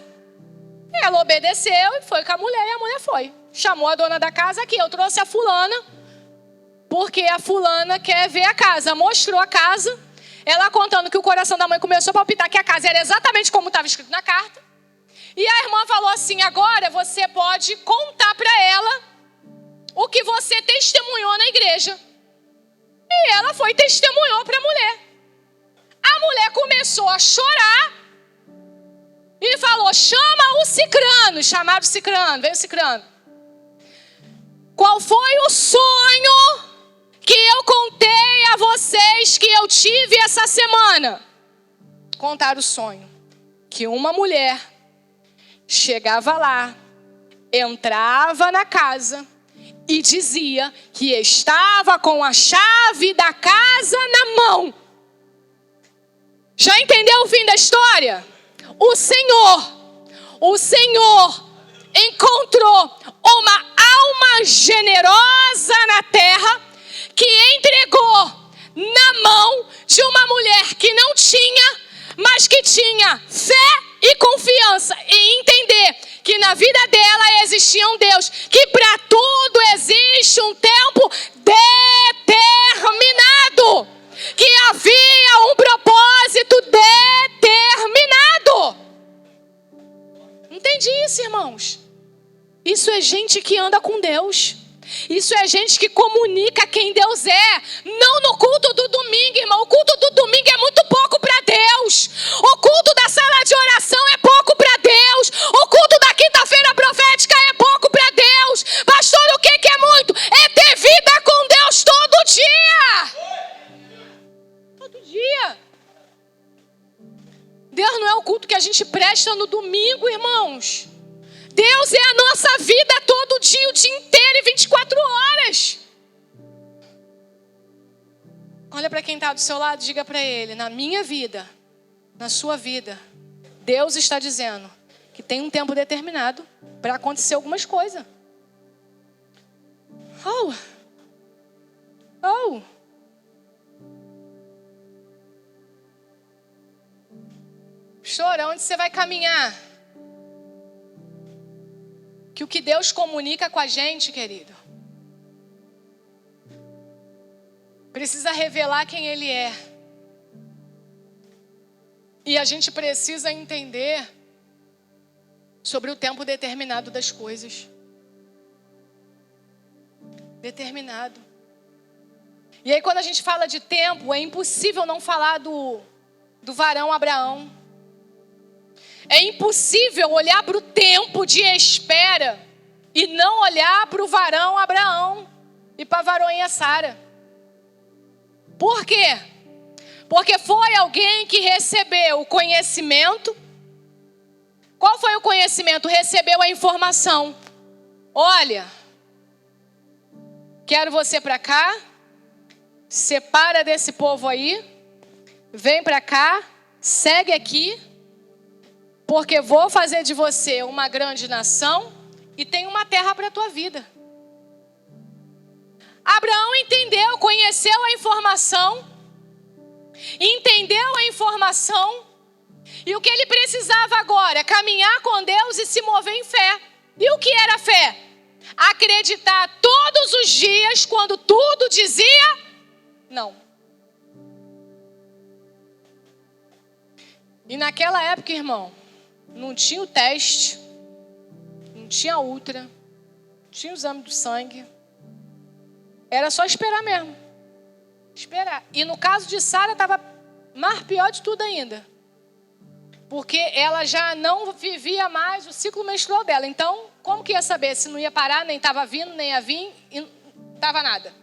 Ela obedeceu e foi com a mulher e a mulher foi. Chamou a dona da casa aqui, eu trouxe a fulana, porque a fulana quer ver a casa. Mostrou a casa, ela contando que o coração da mãe começou a palpitar, que a casa era exatamente como estava escrito na carta. E a irmã falou assim, agora você pode contar para ela o que você testemunhou na igreja. E ela foi e testemunhou para a mulher. A mulher começou a chorar e falou, chama o cicrano. Chamaram o cicrano, veio o cicrano. Qual foi o sonho que eu contei a vocês que eu tive essa semana? Contaram o sonho. Que uma mulher chegava lá, entrava na casa e dizia que estava com a chave da casa na mão. Já entendeu o fim da história? O Senhor encontrou uma alma generosa na terra que entregou na mão de uma mulher que não tinha, mas que tinha fé e confiança em entender que na vida dela existia um Deus, que para tudo existe um tempo determinado, que havia um propósito determinado. Entendi isso, irmãos? Isso é gente que anda com Deus. Isso é gente que comunica quem Deus é. Não no culto do domingo, irmão. O culto do domingo é muito pouco para Deus. O culto da sala de oração é pouco para Deus. O culto da quinta-feira profética é pouco para Deus. Pastor, o que é muito? É ter vida com Deus todo dia. Todo dia. Deus não é o culto que a gente presta no domingo, irmãos. Deus é a nossa vida todo dia, o dia inteiro e 24 horas. Olha para quem está do seu lado e diga para ele: na minha vida, na sua vida, Deus está dizendo que tem um tempo determinado para acontecer algumas coisas. Pastor, onde você vai caminhar? Que o que Deus comunica com a gente, querido, precisa revelar quem Ele é. E a gente precisa entender sobre o tempo determinado das coisas. Determinado. E aí quando a gente fala de tempo, é impossível não falar do varão Abraão. É impossível olhar para o tempo de espera e não olhar para o varão Abraão e para a varoinha Sara. Por quê? Porque foi alguém que recebeu o conhecimento. Qual foi o conhecimento? Recebeu a informação. Olha, quero você para cá, separa desse povo aí, vem para cá, segue aqui, porque vou fazer de você uma grande nação e tem uma terra para a tua vida. Abraão entendeu, conheceu a informação, entendeu a informação, e o que ele precisava agora? Caminhar com Deus e se mover em fé. E o que era fé? Acreditar todos os dias quando tudo dizia não. E naquela época, irmão, não tinha o teste, não tinha ultra, não tinha o exame do sangue. Era só esperar mesmo. Esperar. E no caso de Sara estava mais pior de tudo ainda. Porque ela já não vivia mais o ciclo menstrual dela. Então, como que ia saber se não ia parar, nem estava vindo, nem ia vir, e não estava nada?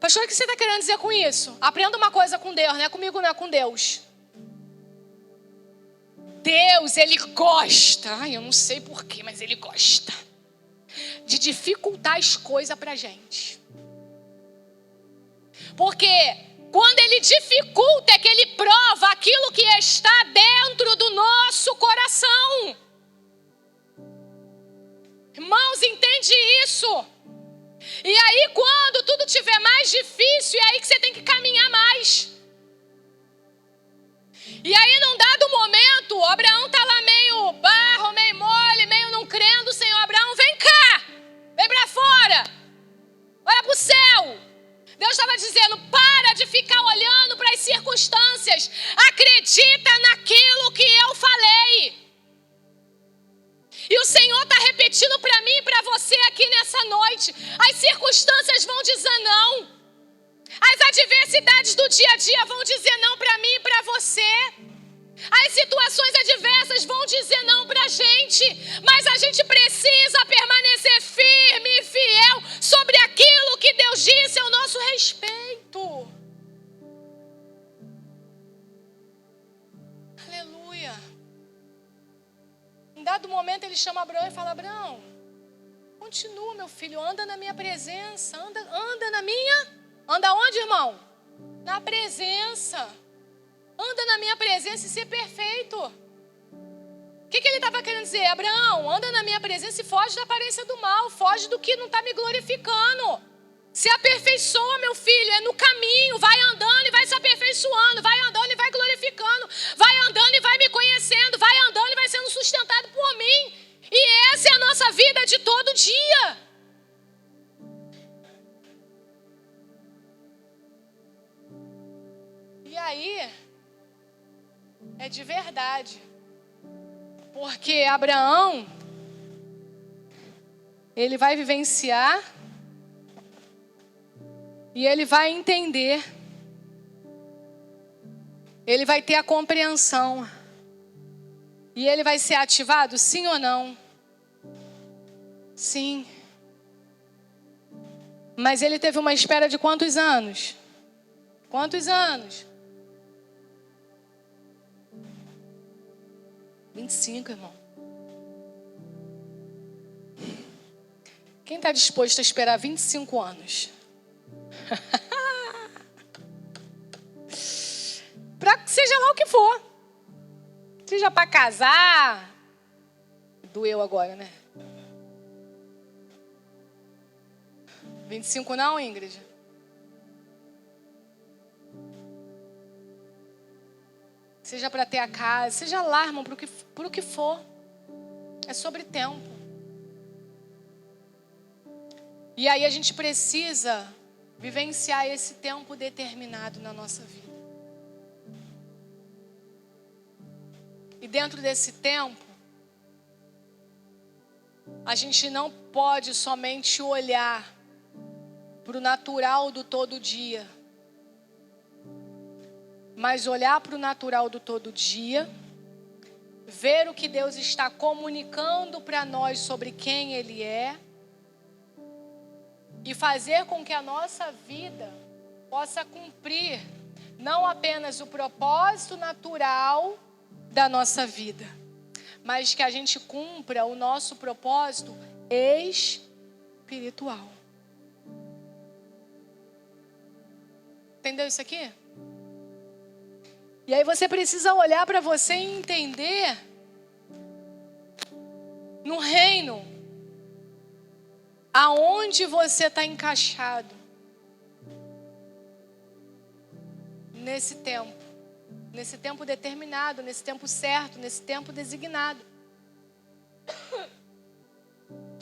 Pastor, o que você está querendo dizer com isso? Aprenda uma coisa com Deus, não é comigo, não é com Deus. Deus, Ele gosta, eu não sei porquê, mas Ele gosta de dificultar as coisas pra gente. Porque quando Ele dificulta é que Ele prova aquilo que está dentro do nosso coração. Irmãos, entende isso? E aí quando tudo estiver mais difícil, é aí que você tem que caminhar mais. E aí num dado momento, Abraão está lá meio barro, meio mole, meio não crendo. Senhor, Abraão, vem cá, vem para fora, olha para o céu. Deus estava dizendo, para de ficar olhando para as circunstâncias, acredita naquilo que eu falei. E o Senhor está repetindo para mim e para você aqui nessa noite, as circunstâncias vão dizer não. As adversidades do dia a dia vão dizer não para mim e para você. As situações adversas vão dizer não para a gente. Mas a gente precisa permanecer firme e fiel sobre aquilo que Deus disse ao nosso respeito. Aleluia. Em dado dado momento ele chama Abraão e fala: Abraão, continua, meu filho, anda na minha presença, anda na minha... Anda onde, irmão? Na presença. Anda na minha presença e ser perfeito. O que ele estava querendo dizer? Abraão, anda na minha presença e foge da aparência do mal, foge do que não está me glorificando. Se aperfeiçoa, meu filho, é no caminho, vai andando e vai se aperfeiçoando, vai andando e vai glorificando, vai andando e vai me conhecendo, vai andando e vai sendo sustentado por mim. E essa é a nossa vida de todo dia. E aí, é de verdade. Porque Abraão, ele vai vivenciar e ele vai entender. Ele vai ter a compreensão. E ele vai ser ativado, sim ou não? Sim. Mas ele teve uma espera de quantos anos? Quantos anos? 25, irmão. Quem está disposto a esperar 25 anos? Para seja lá o que for. Seja para casar. Doeu agora, né? 25 não, Ingrid? Seja para ter a casa, seja lá, irmão, por o que for. É sobre tempo. E aí a gente precisa vivenciar esse tempo determinado na nossa vida. E dentro desse tempo, a gente não pode somente olhar para o natural do todo dia, mas olhar para o natural do todo dia, ver o que Deus está comunicando para nós sobre quem Ele é e fazer com que a nossa vida possa cumprir não apenas o propósito natural da nossa vida, mas que a gente cumpra o nosso propósito espiritual. Entendeu isso aqui? E aí você precisa olhar para você e entender no reino aonde você está encaixado nesse tempo determinado, nesse tempo certo, nesse tempo designado.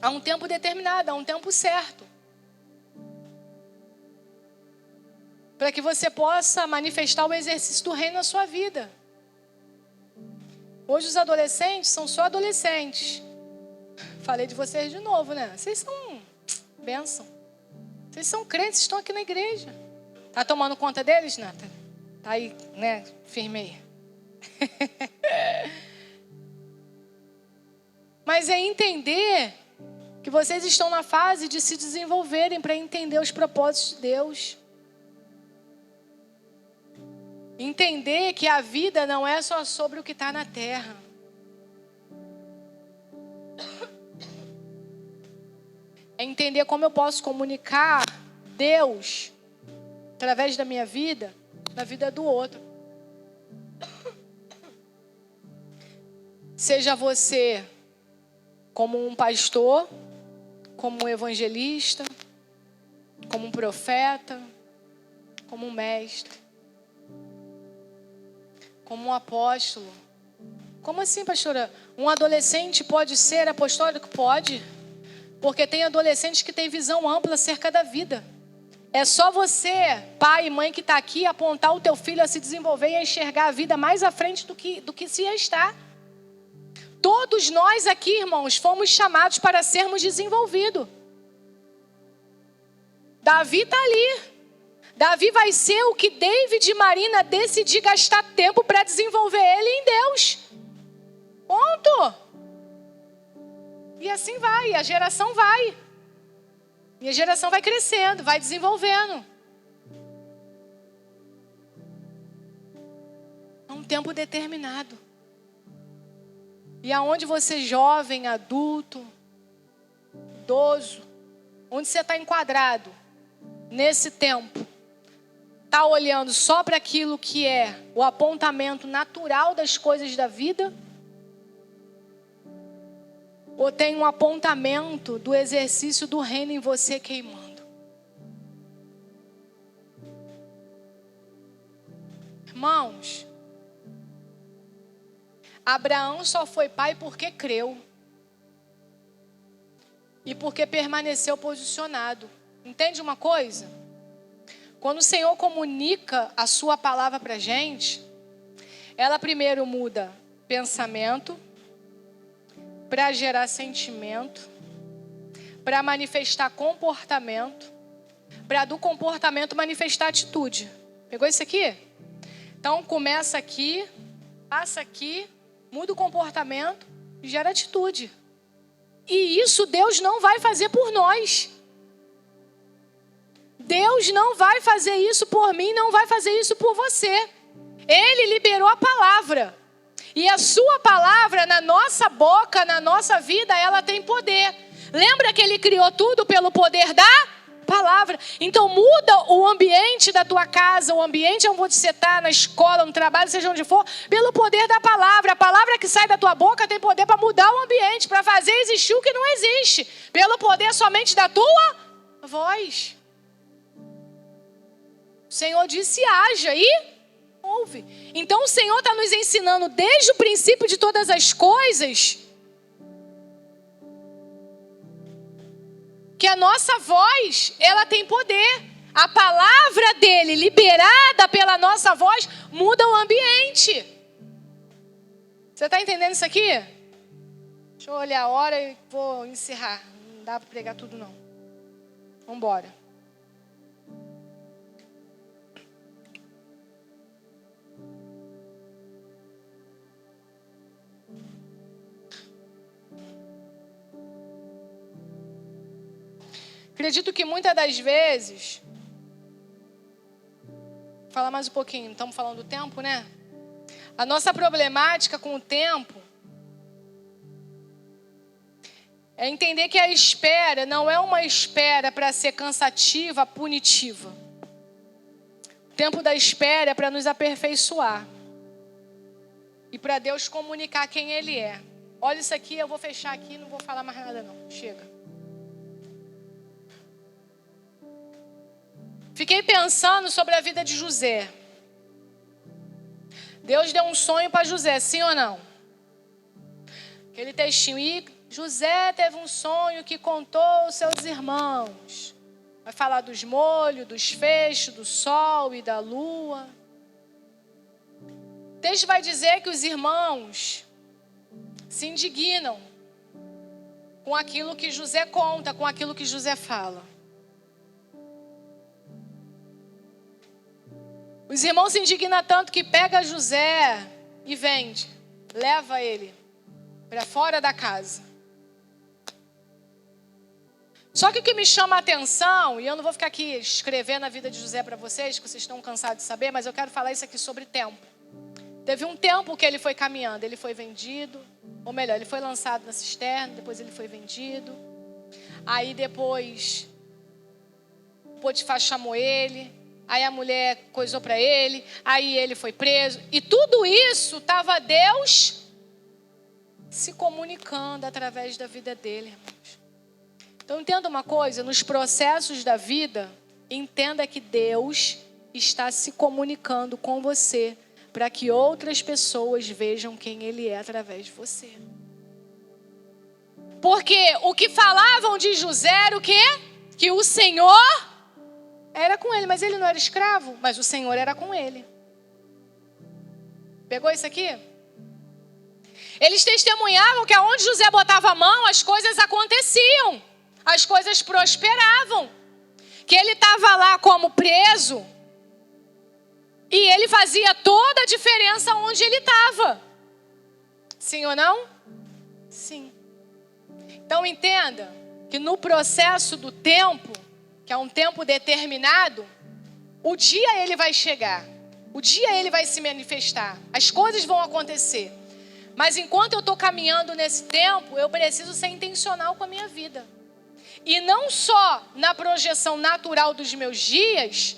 Há um tempo determinado, há um tempo certo. Para que você possa manifestar o exercício do reino na sua vida. Hoje os adolescentes são só adolescentes. Falei de vocês de novo, né? Vocês são bênção. Vocês são crentes, estão aqui na igreja. Tá tomando conta deles, Nathalie? Tá aí, né? Firme aí. Mas é entender que vocês estão na fase de se desenvolverem para entender os propósitos de Deus. Entender que a vida não é só sobre o que está na terra. É entender como eu posso comunicar Deus através da minha vida, na vida do outro. Seja você como um pastor, como um evangelista, como um profeta, como um mestre, como um apóstolo. Como assim, pastora? Um adolescente pode ser apostólico? Pode. Porque tem adolescentes que têm visão ampla acerca da vida. É só você, pai e mãe que está aqui, apontar o teu filho a se desenvolver e a enxergar a vida mais à frente do que se já está. Todos nós aqui, irmãos, fomos chamados para sermos desenvolvidos. Davi está ali. Davi vai ser o que David e Marina decidir gastar tempo para desenvolver ele em Deus. Ponto. E assim vai, a geração vai. E a geração vai crescendo, vai desenvolvendo. É um tempo determinado. E aonde você, jovem, adulto, idoso, onde você está enquadrado nesse tempo, está olhando só para aquilo que é o apontamento natural das coisas da vida? Ou tem um apontamento do exercício do reino em você queimando? Irmãos, Abraão só foi pai porque creu. E porque permaneceu posicionado. Entende uma coisa? Quando o Senhor comunica a sua palavra para a gente, ela primeiro muda pensamento, para gerar sentimento, para manifestar comportamento, para do comportamento manifestar atitude. Pegou isso aqui? Então começa aqui, passa aqui, muda o comportamento e gera atitude. E isso Deus não vai fazer por nós. Deus não vai fazer isso por mim, não vai fazer isso por você. Ele liberou a palavra. E a sua palavra na nossa boca, na nossa vida, ela tem poder. Lembra que ele criou tudo pelo poder da palavra? Então muda o ambiente da tua casa, o ambiente onde você está, na escola, no trabalho, seja onde for, pelo poder da palavra. A palavra que sai da tua boca tem poder para mudar o ambiente, para fazer existir o que não existe. Pelo poder somente da tua voz. O Senhor disse: haja e ouve. Então o Senhor está nos ensinando desde o princípio de todas as coisas que a nossa voz, ela tem poder. A palavra dele, liberada pela nossa voz, muda o ambiente. Você está entendendo isso aqui? Deixa eu olhar a hora e vou encerrar. Não dá para pregar tudo não. Vamos embora. Acredito que muitas das vezes... Vou falar mais um pouquinho, estamos falando do tempo, né? A nossa problemática com o tempo é entender que a espera não é uma espera para ser cansativa, punitiva. O tempo da espera é para nos aperfeiçoar. E para Deus comunicar quem Ele é. Olha isso aqui, eu vou fechar aqui, não vou falar mais nada não. Chega. Fiquei pensando sobre a vida de José. Deus deu um sonho para José, sim ou não? Aquele textinho. E José teve um sonho que contou aos seus irmãos. Vai falar dos molhos, dos feixes, do sol e da lua. O texto vai dizer que os irmãos se indignam com aquilo que José conta, com aquilo que José fala. Os irmãos se indignam tanto que pega José e vende. Leva ele para fora da casa. Só que o que me chama a atenção, e eu não vou ficar aqui escrevendo a vida de José para vocês, que vocês estão cansados de saber, mas eu quero falar isso aqui sobre tempo. Teve um tempo que ele foi caminhando, ele foi vendido, ou melhor, ele foi lançado na cisterna, depois ele foi vendido. Aí depois, Potifar chamou ele. Aí a mulher coisou para ele, aí ele foi preso. E tudo isso estava Deus se comunicando através da vida dele, irmãos. Então entenda uma coisa, nos processos da vida, entenda que Deus está se comunicando com você para que outras pessoas vejam quem Ele é através de você. Porque o que falavam de José era o quê? Que o Senhor... era com ele, mas ele não era escravo, mas o Senhor era com ele. Pegou isso aqui? Eles testemunhavam que aonde José botava a mão, as coisas aconteciam. As coisas prosperavam. Que ele estava lá como preso. E ele fazia toda a diferença onde ele estava. Sim ou não? Sim. Então entenda que no processo do tempo, que é um tempo determinado, o dia ele vai chegar. O dia ele vai se manifestar. As coisas vão acontecer. Mas enquanto eu estou caminhando nesse tempo, eu preciso ser intencional com a minha vida. E não só na projeção natural dos meus dias,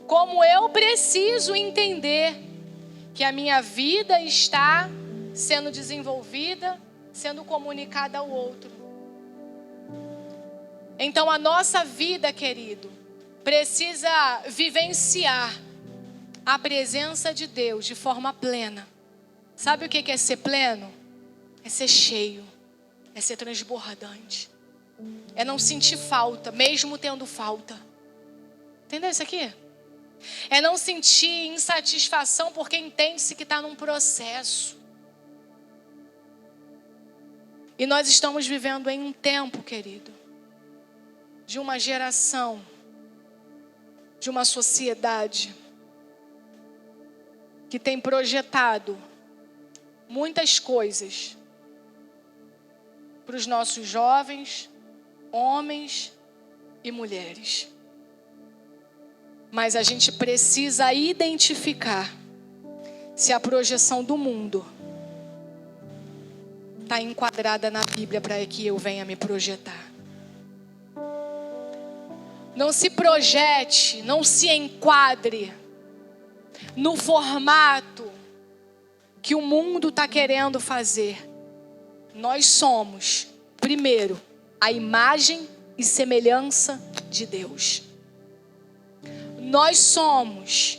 como eu preciso entender que a minha vida está sendo desenvolvida, sendo comunicada ao outro. Então a nossa vida, querido, precisa vivenciar a presença de Deus de forma plena. Sabe o que é ser pleno? É ser cheio, é ser transbordante. É não sentir falta, mesmo tendo falta. Entendeu isso aqui? É não sentir insatisfação porque entende-se que está num processo. E nós estamos vivendo em um tempo, querido, de uma geração, de uma sociedade que tem projetado muitas coisas para os nossos jovens, homens e mulheres. Mas a gente precisa identificar se a projeção do mundo está enquadrada na Bíblia para que eu venha me projetar. Não se projete, não se enquadre no formato que o mundo está querendo fazer. Nós somos, primeiro, a imagem e semelhança de Deus. Nós somos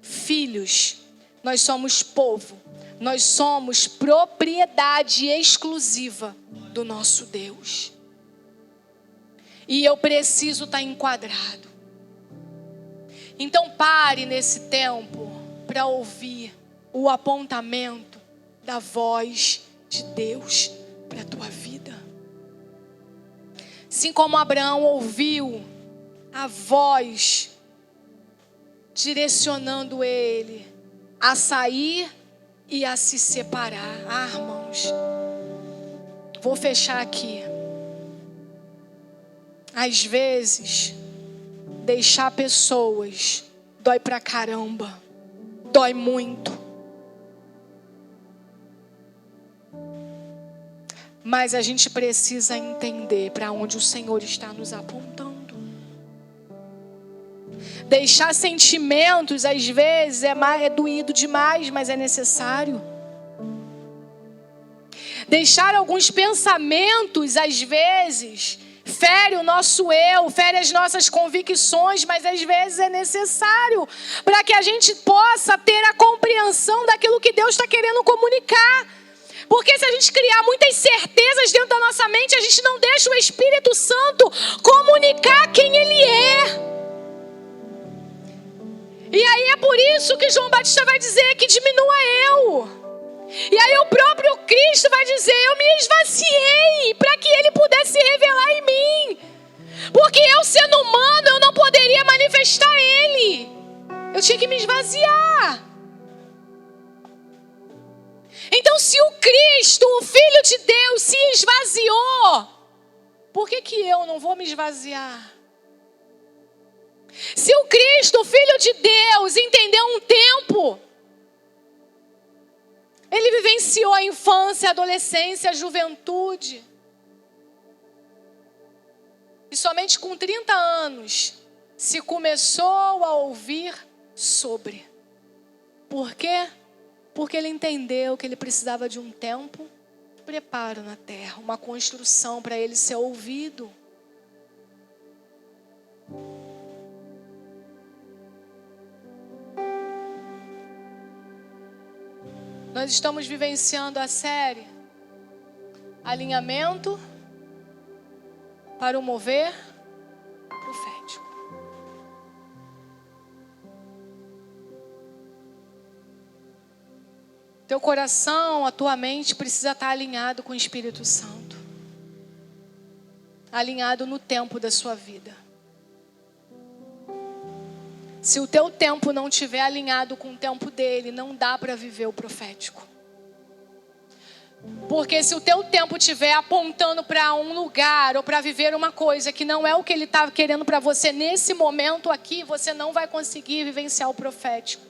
filhos, nós somos povo, nós somos propriedade exclusiva do nosso Deus. E eu preciso estar enquadrado. Então pare nesse tempo para ouvir o apontamento da voz de Deus para a tua vida. Assim como Abraão ouviu a voz direcionando ele a sair e a se separar. Irmãos, vou fechar aqui. Às vezes, deixar pessoas dói pra caramba, dói muito. Mas a gente precisa entender para onde o Senhor está nos apontando. Deixar sentimentos, às vezes, é doído demais, mas é necessário. Deixar alguns pensamentos, às vezes, fere o nosso eu, fere as nossas convicções, mas às vezes é necessário para que a gente possa ter a compreensão daquilo que Deus está querendo comunicar. Porque se a gente criar muitas certezas dentro da nossa mente, a gente não deixa o Espírito Santo comunicar quem Ele é. E aí é por isso que João Batista vai dizer que diminua eu. E aí o próprio Cristo vai dizer, eu me esvaziei para que Ele pudesse se revelar em mim. Porque eu, sendo humano, eu não poderia manifestar Ele. Eu tinha que me esvaziar. Então, se o Cristo, o Filho de Deus, se esvaziou, por que eu não vou me esvaziar? Se o Cristo, o Filho de Deus, entendeu um tempo, Ele vivenciou a infância, a adolescência, a juventude. E somente com 30 anos se começou a ouvir sobre. Por quê? Porque ele entendeu que ele precisava de um tempo de preparo na terra, uma construção para ele ser ouvido. Nós estamos vivenciando a série Alinhamento para o Mover Profético. Teu coração, a tua mente precisa estar alinhado com o Espírito Santo. Alinhado no tempo da sua vida. Se o teu tempo não estiver alinhado com o tempo dele, não dá para viver o profético. Porque se o teu tempo estiver apontando para um lugar ou para viver uma coisa que não é o que ele está querendo para você nesse momento aqui, você não vai conseguir vivenciar o profético.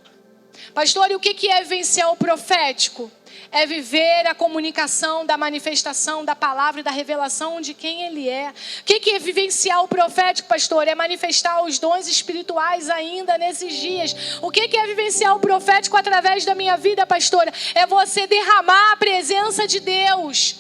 Pastor, e o que é vivenciar o profético? é viver a comunicação da manifestação da palavra e da revelação de quem Ele é. O que é vivenciar o profético, pastor? É manifestar os dons espirituais ainda nesses dias. O que é vivenciar o profético através da minha vida, pastora? É você derramar a presença de Deus.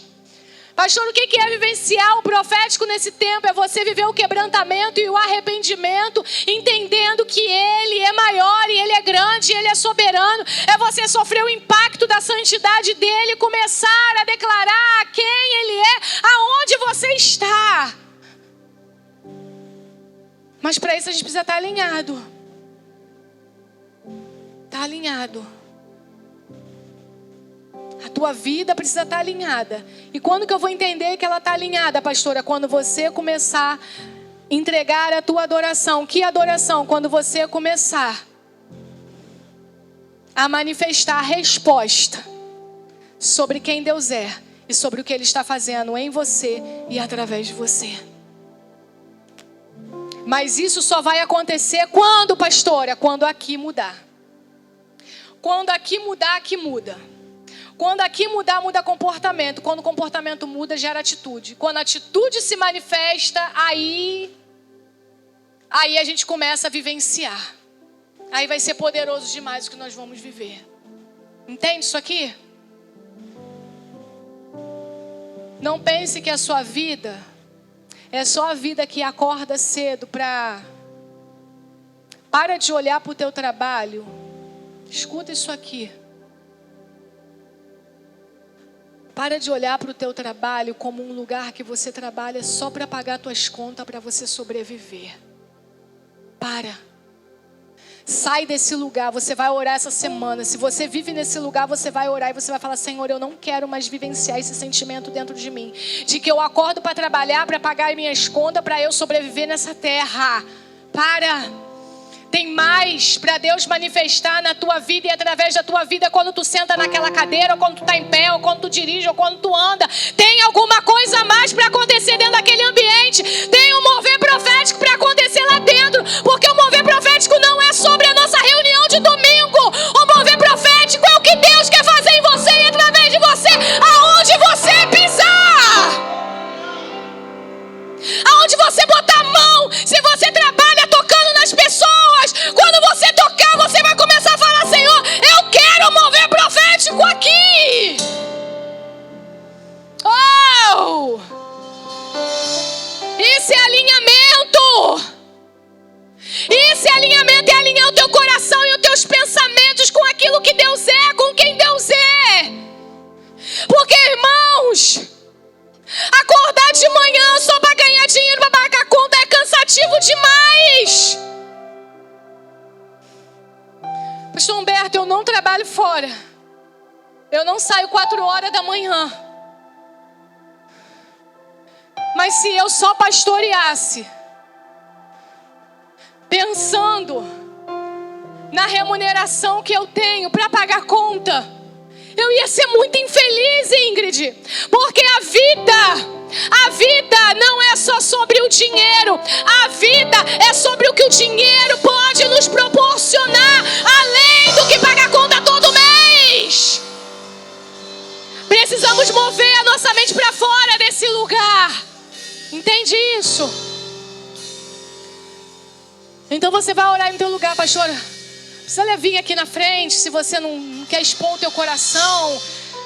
Pastor, o que é vivenciar o profético nesse tempo? É você viver o quebrantamento e o arrependimento, entendendo que Ele é maior e Ele é grande e Ele é soberano. É você sofrer o impacto da santidade dEle e começar a declarar quem Ele é, aonde você está. Mas para isso a gente precisa estar alinhado. Está alinhado. A tua vida precisa estar alinhada. E quando que eu vou entender que ela está alinhada, pastora? Quando você começar a entregar a tua adoração. Que adoração? Quando você começar a manifestar a resposta sobre quem Deus é e sobre o que Ele está fazendo em você e através de você. Mas isso só vai acontecer quando, pastora? Quando aqui mudar. Quando aqui mudar, aqui muda. Quando aqui mudar, muda comportamento. Quando o comportamento muda, gera atitude. Quando a atitude se manifesta, aí a gente começa a vivenciar. Aí vai ser poderoso demais o que nós vamos viver. Entende isso aqui? Não pense que a sua vida é só a vida que acorda cedo para de olhar para o teu trabalho. Escuta isso aqui. Para de olhar para o teu trabalho como um lugar que você trabalha só para pagar tuas contas, para você sobreviver. Para. Sai desse lugar, você vai orar essa semana. Se você vive nesse lugar, você vai orar e você vai falar: Senhor, eu não quero mais vivenciar esse sentimento dentro de mim. De que eu acordo para trabalhar, para pagar minhas contas, para eu sobreviver nessa terra. Para. Tem mais para Deus manifestar na tua vida e através da tua vida quando tu senta naquela cadeira, ou quando tu está em pé, ou quando tu dirige, ou quando tu anda. Tem alguma coisa a mais para acontecer dentro daquele ambiente. Tem um mover profético para acontecer lá dentro. Porque o mover profético não é sobre a nossa reunião de domingo. O mover profético é o que Deus quer fazer em você e através de você, aonde você pisar. Aonde você botar a mão. Se você trabalha tocando nas pessoas, quando você tocar, você vai começar a falar: Senhor, eu quero mover profético aqui. Oh! Isso é alinhamento. Isso é alinhamento, é alinhar o teu coração e os teus pensamentos com aquilo que Deus é, com quem Deus é. Porque, irmãos, acordar de manhã só para ganhar dinheiro, para pagar a conta é cansativo demais. Pastor Humberto, eu não trabalho fora. Eu não saio 4 horas da manhã. Mas se eu só pastoreasse, pensando na remuneração que eu tenho para pagar a conta, eu ia ser muito infeliz, Ingrid. Porque a vida não é só sobre o dinheiro. A vida é sobre o que o dinheiro pode nos proporcionar, além do que pagar a conta todo mês. Precisamos mover a nossa mente para fora desse lugar. Entende isso? Então você vai orar no teu lugar, pastora. Precisa vir aqui na frente, se você não quer expor o teu coração.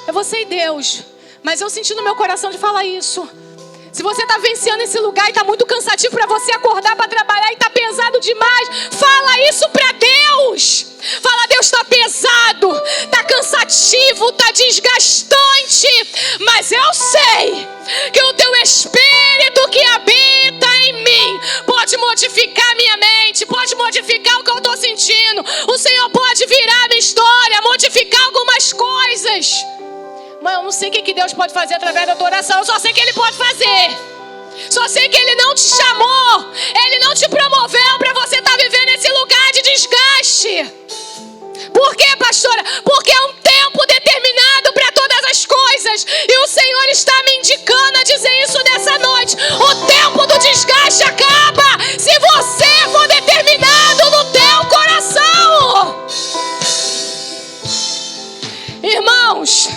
É você e Deus. Mas eu senti no meu coração de falar isso. Se você está vencendo esse lugar e está muito cansativo para você acordar para trabalhar e está pesado demais, fala isso para Deus. Fala: Deus, está pesado, está cansativo, está desgastante. Mas eu sei que o teu Espírito que habita em mim pode modificar minha mente, pode modificar o que eu estou sentindo. O Senhor pode virar minha história, modificar algumas coisas. Mas eu não sei o que Deus pode fazer através da tua oração. Eu só sei que Ele pode fazer. Só sei que Ele não te chamou, Ele não te promoveu para você estar vivendo esse lugar de desgaste. Por quê, pastora? Porque é um tempo determinado para todas as coisas. E o Senhor está me indicando a dizer isso nessa noite. O tempo do desgaste acaba se você for determinado no teu coração. Irmãos,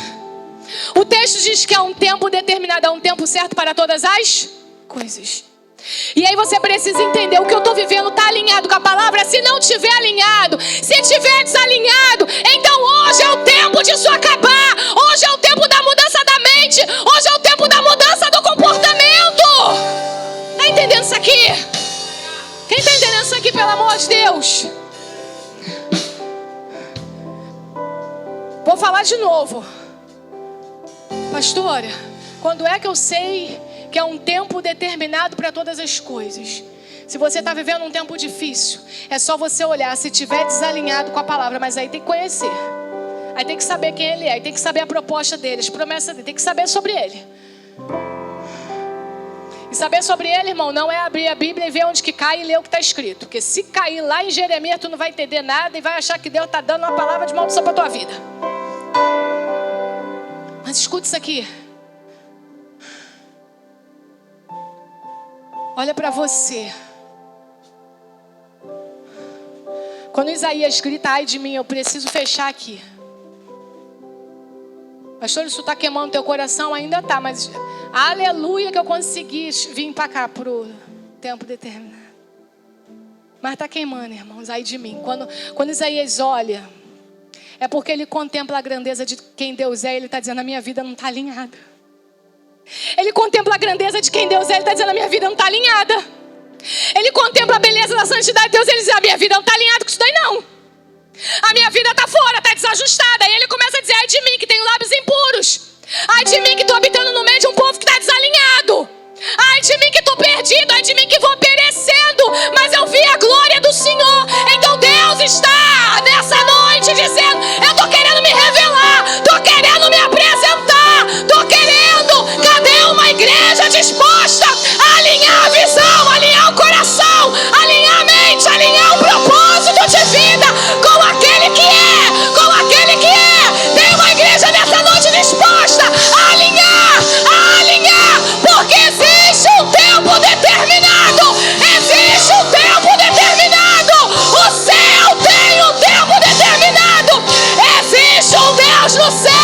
O texto diz que há um tempo determinado, há um tempo certo para todas as coisas. E aí você precisa entender, o que eu estou vivendo está alinhado com a palavra? Se não estiver alinhado, se estiver desalinhado, então hoje é o tempo disso acabar. Hoje é o tempo da mudança da mente. Hoje é o tempo da mudança do comportamento. Está entendendo isso aqui? Quem está entendendo isso aqui, pelo amor de Deus? Vou falar de novo. Pastora, quando é que eu sei que é um tempo determinado para todas as coisas? Se você está vivendo um tempo difícil, é só você olhar, se estiver desalinhado com a palavra, mas aí tem que conhecer. Aí tem que saber quem ele é, aí tem que saber a proposta dele, as promessas dele, tem que saber sobre ele. E saber sobre ele, irmão, não é abrir a Bíblia e ver onde que cai e ler o que está escrito. Porque se cair lá em Jeremias, tu não vai entender nada e vai achar que Deus está dando uma palavra de maldição para a tua vida. Mas escuta isso aqui. Olha para você. Quando Isaías grita, ai de mim, eu preciso fechar aqui. Pastor, isso está queimando teu coração? Ainda está, mas aleluia que eu consegui vir para cá para o tempo determinado. Mas está queimando, irmãos, ai de mim. Quando Isaías olha, é porque ele contempla a grandeza de quem Deus é. Ele está dizendo, a minha vida não está alinhada. Ele contempla a grandeza de quem Deus é. Ele está dizendo, a minha vida não está alinhada. Ele contempla a beleza da santidade de Deus. Ele diz, a minha vida não está alinhada com isso daí não. A minha vida está fora, está desajustada. E ele começa a dizer, ai de mim que tenho lábios impuros. Ai de mim que estou habitando no meio de um povo que está desalinhado. Ai de mim que estou perdido. Ai de mim que vou perecendo. Mas eu vi a glória do Senhor. Então Deus está nessa noite dizendo, eu estou querendo me revelar. Estou querendo me apresentar. Estou querendo. Cadê uma igreja disposta a alinhar a visão, alinhar o coração, alinhar a mente, alinhar o propósito de vida com aquele que é, com aquele que é. Tem uma igreja nessa noite disposta a alinhar, porque existe um tempo determinado, existe um tempo determinado, o céu tem um tempo determinado, existe um Deus no céu